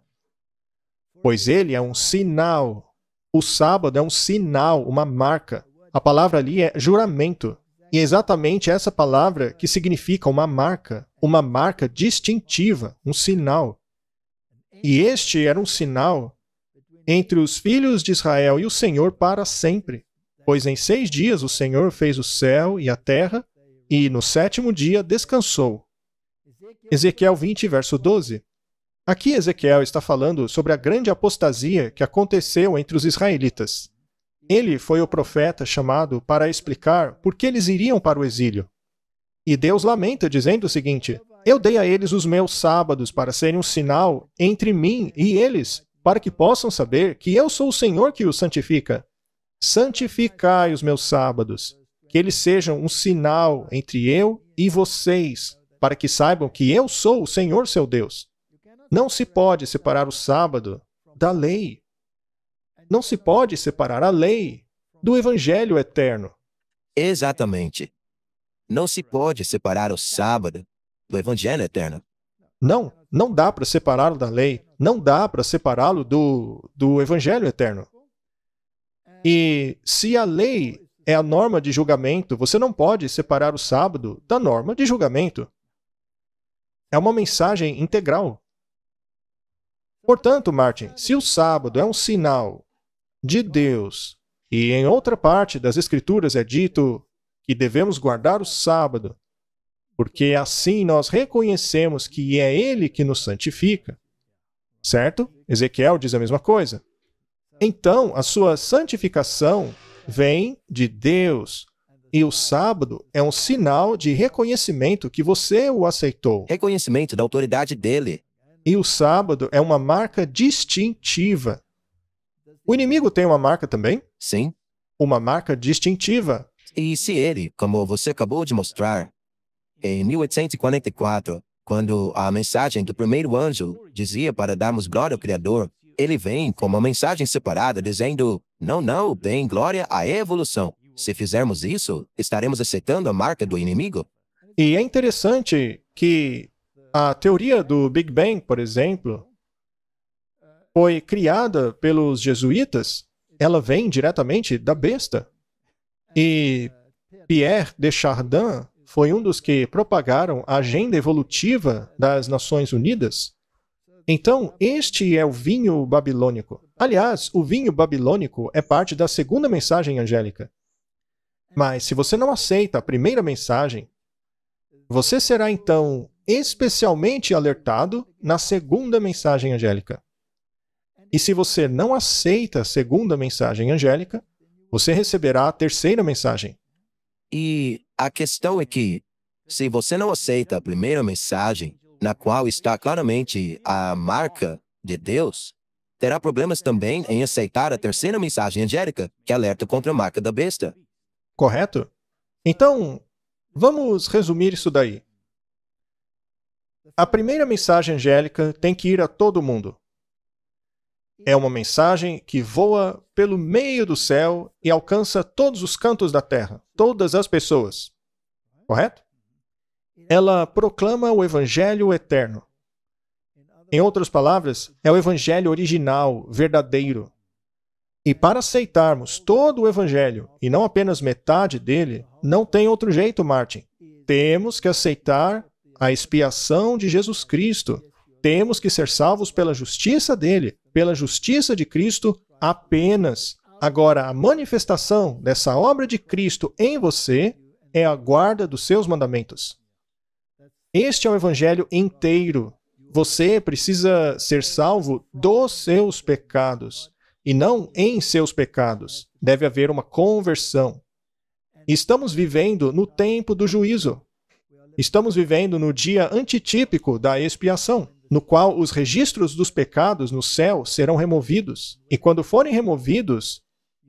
Pois ele é um sinal. O sábado é um sinal, uma marca. A palavra ali é juramento. E é exatamente essa palavra que significa uma marca distintiva, um sinal. E este era um sinal entre os filhos de Israel e o Senhor para sempre. Pois em 6 dias o Senhor fez o céu e a terra, e no 7º dia descansou. Ezequiel 20, verso 12. Aqui Ezequiel está falando sobre a grande apostasia que aconteceu entre os israelitas. Ele foi o profeta chamado para explicar por que eles iriam para o exílio. E Deus lamenta, dizendo o seguinte: Eu dei a eles os meus sábados para serem um sinal entre mim e eles, para que possam saber que eu sou o Senhor que os santifica. Santificai os meus sábados, que eles sejam um sinal entre eu e vocês, para que saibam que eu sou o Senhor seu Deus. Não se pode separar o sábado da lei. Não se pode separar a lei do Evangelho eterno. Exatamente. Não se pode separar o sábado do Evangelho eterno. Não dá para separá-lo da lei. Não dá para separá-lo do Evangelho eterno. E se a lei é a norma de julgamento, você não pode separar o sábado da norma de julgamento. É uma mensagem integral. Portanto, Martin, se o sábado é um sinal de Deus, e em outra parte das Escrituras é dito que devemos guardar o sábado, porque assim nós reconhecemos que é Ele que nos santifica. Certo? Ezequiel diz a mesma coisa. Então, a sua santificação vem de Deus, e o sábado é um sinal de reconhecimento que você o aceitou. Reconhecimento da autoridade dele. E o sábado é uma marca distintiva. O inimigo tem uma marca também? Sim. Uma marca distintiva. E se ele, como você acabou de mostrar, em 1844, quando a mensagem do primeiro anjo dizia para darmos glória ao Criador, ele vem com uma mensagem separada dizendo: não, deem glória à evolução. Se fizermos isso, estaremos aceitando a marca do inimigo. E é interessante que a teoria do Big Bang, por exemplo, foi criada pelos jesuítas. Ela vem diretamente da besta. E Pierre de Chardin foi um dos que propagaram a agenda evolutiva das Nações Unidas. Então, este é o vinho babilônico. Aliás, o vinho babilônico é parte da segunda mensagem angélica. Mas se você não aceita a primeira mensagem, você será então especialmente alertado na segunda mensagem angélica. E se você não aceita a segunda mensagem angélica, você receberá a terceira mensagem. E a questão é que, se você não aceita a primeira mensagem, na qual está claramente a marca de Deus, terá problemas também em aceitar a terceira mensagem angélica, que alerta contra a marca da besta. Correto? Então, vamos resumir isso daí. A primeira mensagem angélica tem que ir a todo mundo. É uma mensagem que voa pelo meio do céu e alcança todos os cantos da terra, todas as pessoas. Correto? Ela proclama o Evangelho eterno. Em outras palavras, é o Evangelho original, verdadeiro. E para aceitarmos todo o Evangelho, e não apenas metade dele, não tem outro jeito, Martin. Temos que aceitar a expiação de Jesus Cristo. Temos que ser salvos pela justiça dele, pela justiça de Cristo apenas. Agora, a manifestação dessa obra de Cristo em você é a guarda dos seus mandamentos. Este é o Evangelho inteiro. Você precisa ser salvo dos seus pecados, e não em seus pecados. Deve haver uma conversão. Estamos vivendo no tempo do juízo. Estamos vivendo no dia antitípico da expiação, no qual os registros dos pecados no céu serão removidos. E quando forem removidos,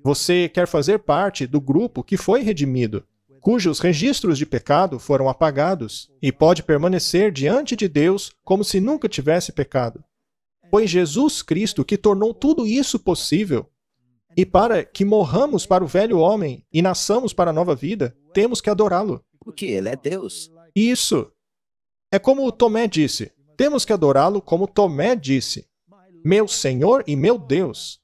você quer fazer parte do grupo que foi redimido, cujos registros de pecado foram apagados, e pode permanecer diante de Deus como se nunca tivesse pecado. Foi Jesus Cristo que tornou tudo isso possível. E para que morramos para o velho homem e nasçamos para a nova vida, temos que adorá-lo. Porque ele é Deus. Isso. É como Tomé disse. Temos que adorá-lo como Tomé disse. Meu Senhor e meu Deus.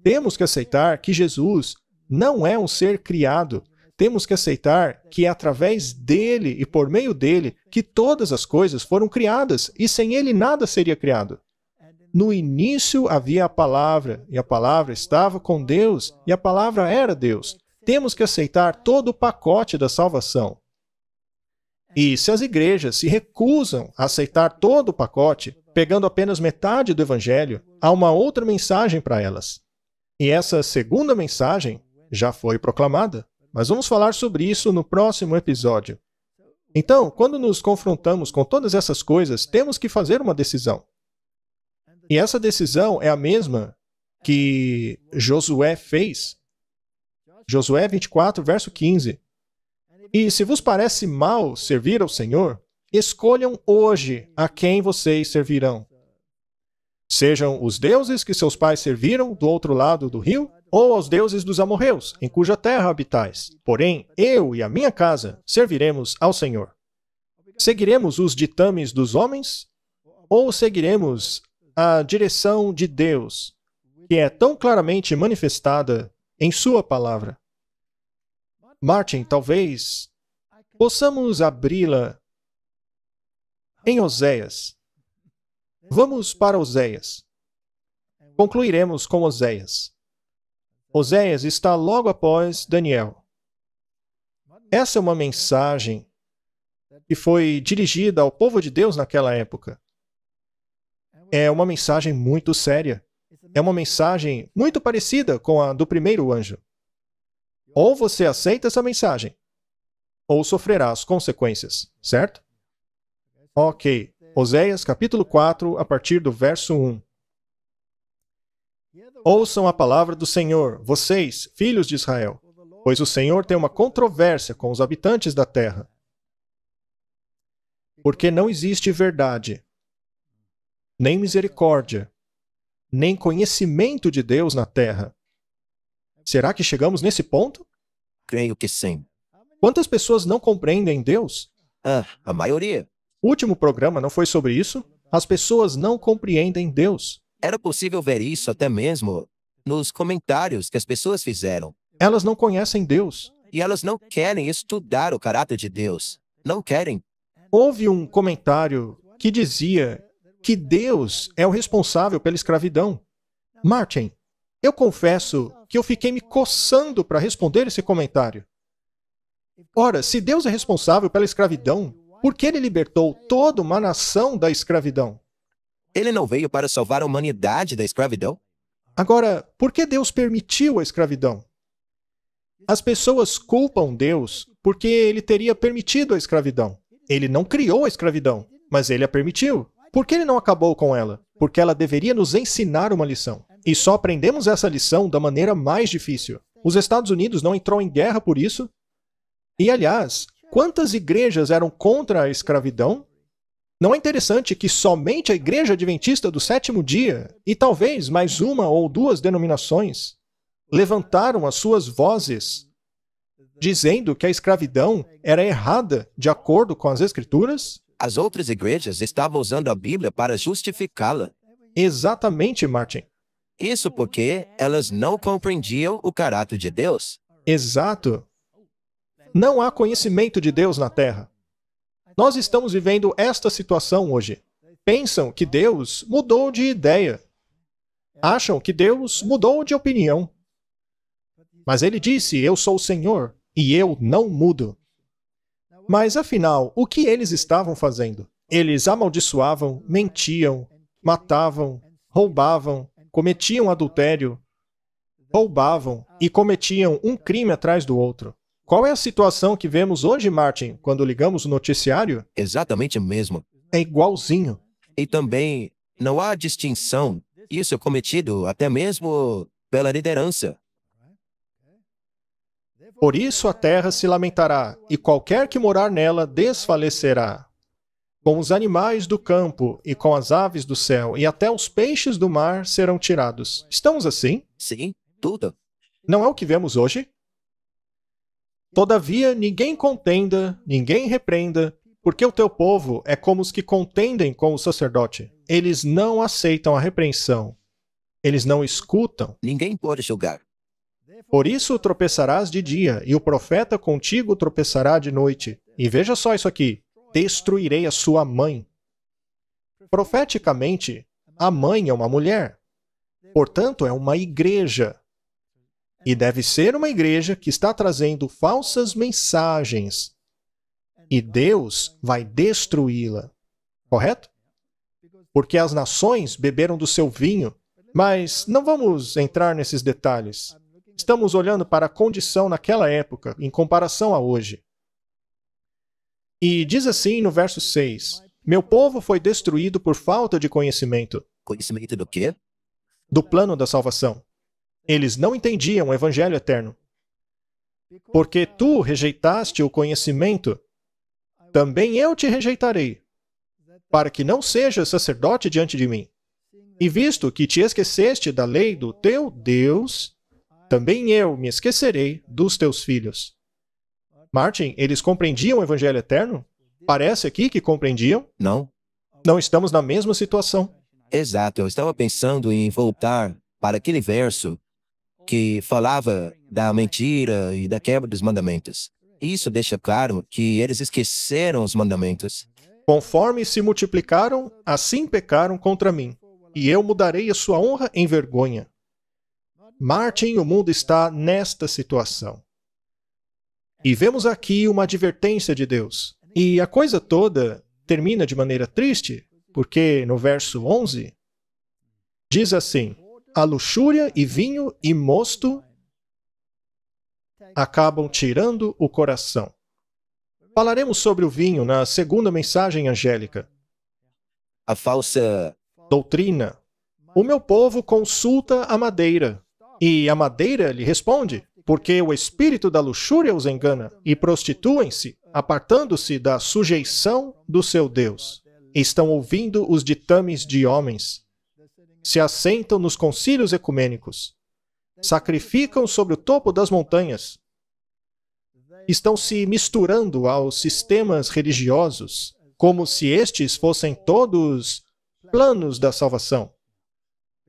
Temos que aceitar que Jesus não é um ser criado. Temos que aceitar que é através dele e por meio dele que todas as coisas foram criadas, e sem ele nada seria criado. No início havia a palavra, e a palavra estava com Deus, e a palavra era Deus. Temos que aceitar todo o pacote da salvação. E se as igrejas se recusam a aceitar todo o pacote, pegando apenas metade do Evangelho, há uma outra mensagem para elas. E essa segunda mensagem já foi proclamada. Mas vamos falar sobre isso no próximo episódio. Então, quando nos confrontamos com todas essas coisas, temos que fazer uma decisão. E essa decisão é a mesma que Josué fez. Josué 24, verso 15. E se vos parece mal servir ao Senhor, escolham hoje a quem vocês servirão. Sejam os deuses que seus pais serviram do outro lado do rio, ou aos deuses dos amorreus, em cuja terra habitais. Porém, eu e a minha casa serviremos ao Senhor. Seguiremos os ditames dos homens, ou seguiremos a direção de Deus, que é tão claramente manifestada em sua palavra? Martin, talvez possamos abri-la em Oséias. Vamos para Oséias. Concluiremos com Oséias. Oséias está logo após Daniel. Essa é uma mensagem que foi dirigida ao povo de Deus naquela época. É uma mensagem muito séria. É uma mensagem muito parecida com a do primeiro anjo. Ou você aceita essa mensagem, ou sofrerá as consequências, certo? Ok. Oséias capítulo 4, a partir do verso 1. Ouçam a palavra do Senhor, vocês, filhos de Israel, pois o Senhor tem uma controvérsia com os habitantes da terra. Porque não existe verdade, nem misericórdia, nem conhecimento de Deus na terra. Será que chegamos nesse ponto? Creio que sim. Quantas pessoas não compreendem Deus? A maioria. O último programa não foi sobre isso? As pessoas não compreendem Deus. Era possível ver isso até mesmo nos comentários que as pessoas fizeram. Elas não conhecem Deus. E elas não querem estudar o caráter de Deus. Não querem. Houve um comentário que dizia que Deus é o responsável pela escravidão. Martin, eu confesso que eu fiquei me coçando para responder esse comentário. Ora, se Deus é responsável pela escravidão, por que ele libertou toda uma nação da escravidão? Ele não veio para salvar a humanidade da escravidão? Agora, por que Deus permitiu a escravidão? As pessoas culpam Deus porque ele teria permitido a escravidão. Ele não criou a escravidão, mas ele a permitiu. Por que ele não acabou com ela? Porque ela deveria nos ensinar uma lição. E só aprendemos essa lição da maneira mais difícil. Os Estados Unidos não entrou em guerra por isso. E, aliás, quantas igrejas eram contra a escravidão? Não é interessante que somente a Igreja Adventista do Sétimo Dia, e talvez mais uma ou duas denominações, levantaram as suas vozes, dizendo que a escravidão era errada de acordo com as Escrituras? As outras igrejas estavam usando a Bíblia para justificá-la. Exatamente, Martin. Isso porque elas não compreendiam o caráter de Deus. Exato. Não há conhecimento de Deus na Terra. Nós estamos vivendo esta situação hoje. Pensam que Deus mudou de ideia. Acham que Deus mudou de opinião. Mas ele disse, eu sou o Senhor, e eu não mudo. Mas afinal, o que eles estavam fazendo? Eles amaldiçoavam, mentiam, matavam, roubavam, cometiam adultério, roubavam e cometiam um crime atrás do outro. Qual é a situação que vemos hoje, Martin, quando ligamos o noticiário? Exatamente mesmo. É igualzinho. E também não há distinção. Isso é cometido até mesmo pela liderança. Por isso a terra se lamentará, e qualquer que morar nela desfalecerá. Com os animais do campo e com as aves do céu, e até os peixes do mar serão tirados. Estamos assim? Sim, tudo. Não é o que vemos hoje? Todavia, ninguém contenda, ninguém repreenda, porque o teu povo é como os que contendem com o sacerdote. Eles não aceitam a repreensão. Eles não escutam. Ninguém pode julgar. Por isso tropeçarás de dia, e o profeta contigo tropeçará de noite. E veja só isso aqui. Destruirei a sua mãe. Profeticamente, a mãe é uma mulher. Portanto, é uma igreja. E deve ser uma igreja que está trazendo falsas mensagens. E Deus vai destruí-la. Correto? Porque as nações beberam do seu vinho. Mas não vamos entrar nesses detalhes. Estamos olhando para a condição naquela época, em comparação a hoje. E diz assim no verso 6, meu povo foi destruído por falta de conhecimento. Conhecimento do quê? Do plano da salvação. Eles não entendiam o evangelho eterno. Porque tu rejeitaste o conhecimento, também eu te rejeitarei, para que não sejas sacerdote diante de mim. E visto que te esqueceste da lei do teu Deus, também eu me esquecerei dos teus filhos. Martin, eles compreendiam o evangelho eterno? Parece aqui que compreendiam. Não. Não estamos na mesma situação. Exato, eu estava pensando em voltar para aquele verso que falava da mentira e da quebra dos mandamentos. Isso deixa claro que eles esqueceram os mandamentos. Conforme se multiplicaram, assim pecaram contra mim, e eu mudarei a sua honra em vergonha. Martin, o mundo está nesta situação. E vemos aqui uma advertência de Deus. E a coisa toda termina de maneira triste, porque no verso 11, diz assim, a luxúria e vinho e mosto acabam tirando o coração. Falaremos sobre o vinho na segunda mensagem angélica. A falsa doutrina. O meu povo consulta a madeira, e a madeira lhe responde, porque o espírito da luxúria os engana, e prostituem-se, apartando-se da sujeição do seu Deus. Estão ouvindo os ditames de homens. Se assentam nos concílios ecumênicos. Sacrificam sobre o topo das montanhas. Estão se misturando aos sistemas religiosos, como se estes fossem todos planos da salvação.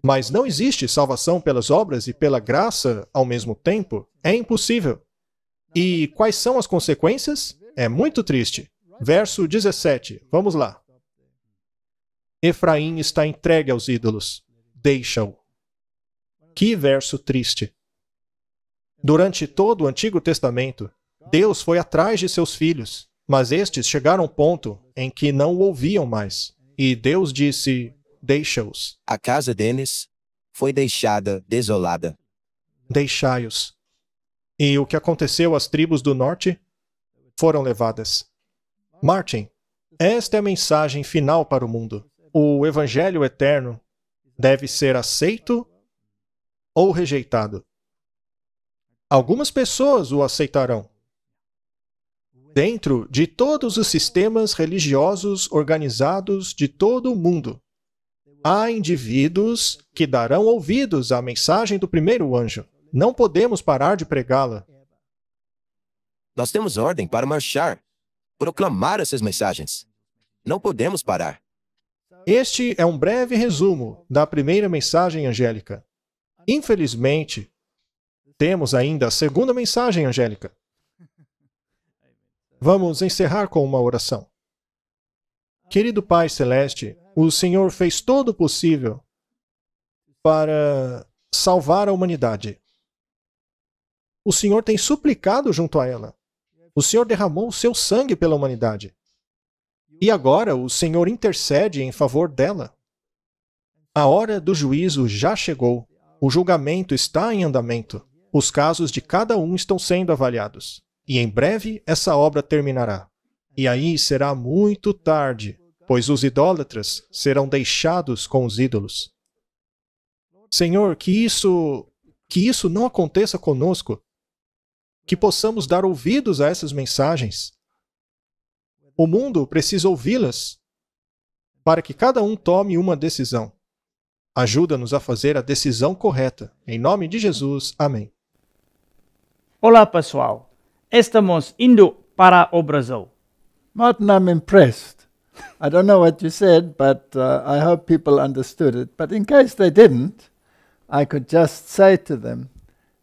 Mas não existe salvação pelas obras e pela graça ao mesmo tempo. É impossível. E quais são as consequências? É muito triste. Verso 17. Vamos lá. Efraim está entregue aos ídolos. Deixa-o. Que verso triste. Durante todo o Antigo Testamento, Deus foi atrás de seus filhos, mas estes chegaram ao ponto em que não o ouviam mais. E Deus disse, deixa-os. A casa deles foi deixada desolada. Deixai-os. E o que aconteceu às tribos do norte? Foram levadas. Martin, esta é a mensagem final para o mundo. O Evangelho eterno deve ser aceito ou rejeitado. Algumas pessoas o aceitarão. Dentro de todos os sistemas religiosos organizados de todo o mundo, há indivíduos que darão ouvidos à mensagem do primeiro anjo. Não podemos parar de pregá-la. Nós temos ordem para marchar, proclamar essas mensagens. Não podemos parar. Este é um breve resumo da primeira mensagem angélica. Infelizmente, temos ainda a segunda mensagem angélica. Vamos encerrar com uma oração. Querido Pai Celeste, o Senhor fez todo o possível para salvar a humanidade. O Senhor tem suplicado junto a ela. O Senhor derramou o seu sangue pela humanidade. E agora o Senhor intercede em favor dela. A hora do juízo já chegou. O julgamento está em andamento. Os casos de cada um estão sendo avaliados. E em breve essa obra terminará. E aí será muito tarde, pois os idólatras serão deixados com os ídolos. Senhor, que isso não aconteça conosco. Que possamos dar ouvidos a essas mensagens. O mundo precisa ouvi-las para que cada um tome uma decisão. Ajuda-nos a fazer a decisão correta. Em nome de Jesus. Amém. Olá, pessoal. Estamos indo para o Brasil. Martin, I'm impressed. I don't know what you said, but I hope people understood it. But in case they didn't, I could just say to them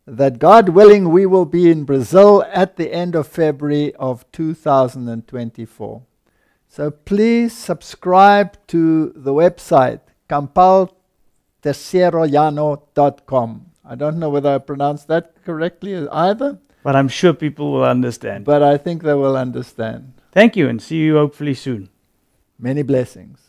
that God willing, we will be in Brazil at the end of February of 2024. So please subscribe to the website, campaltercierollano.com. I don't know whether I pronounced that correctly either. But I'm sure people will understand. But I think they will understand. Thank you and see you hopefully soon. Many blessings.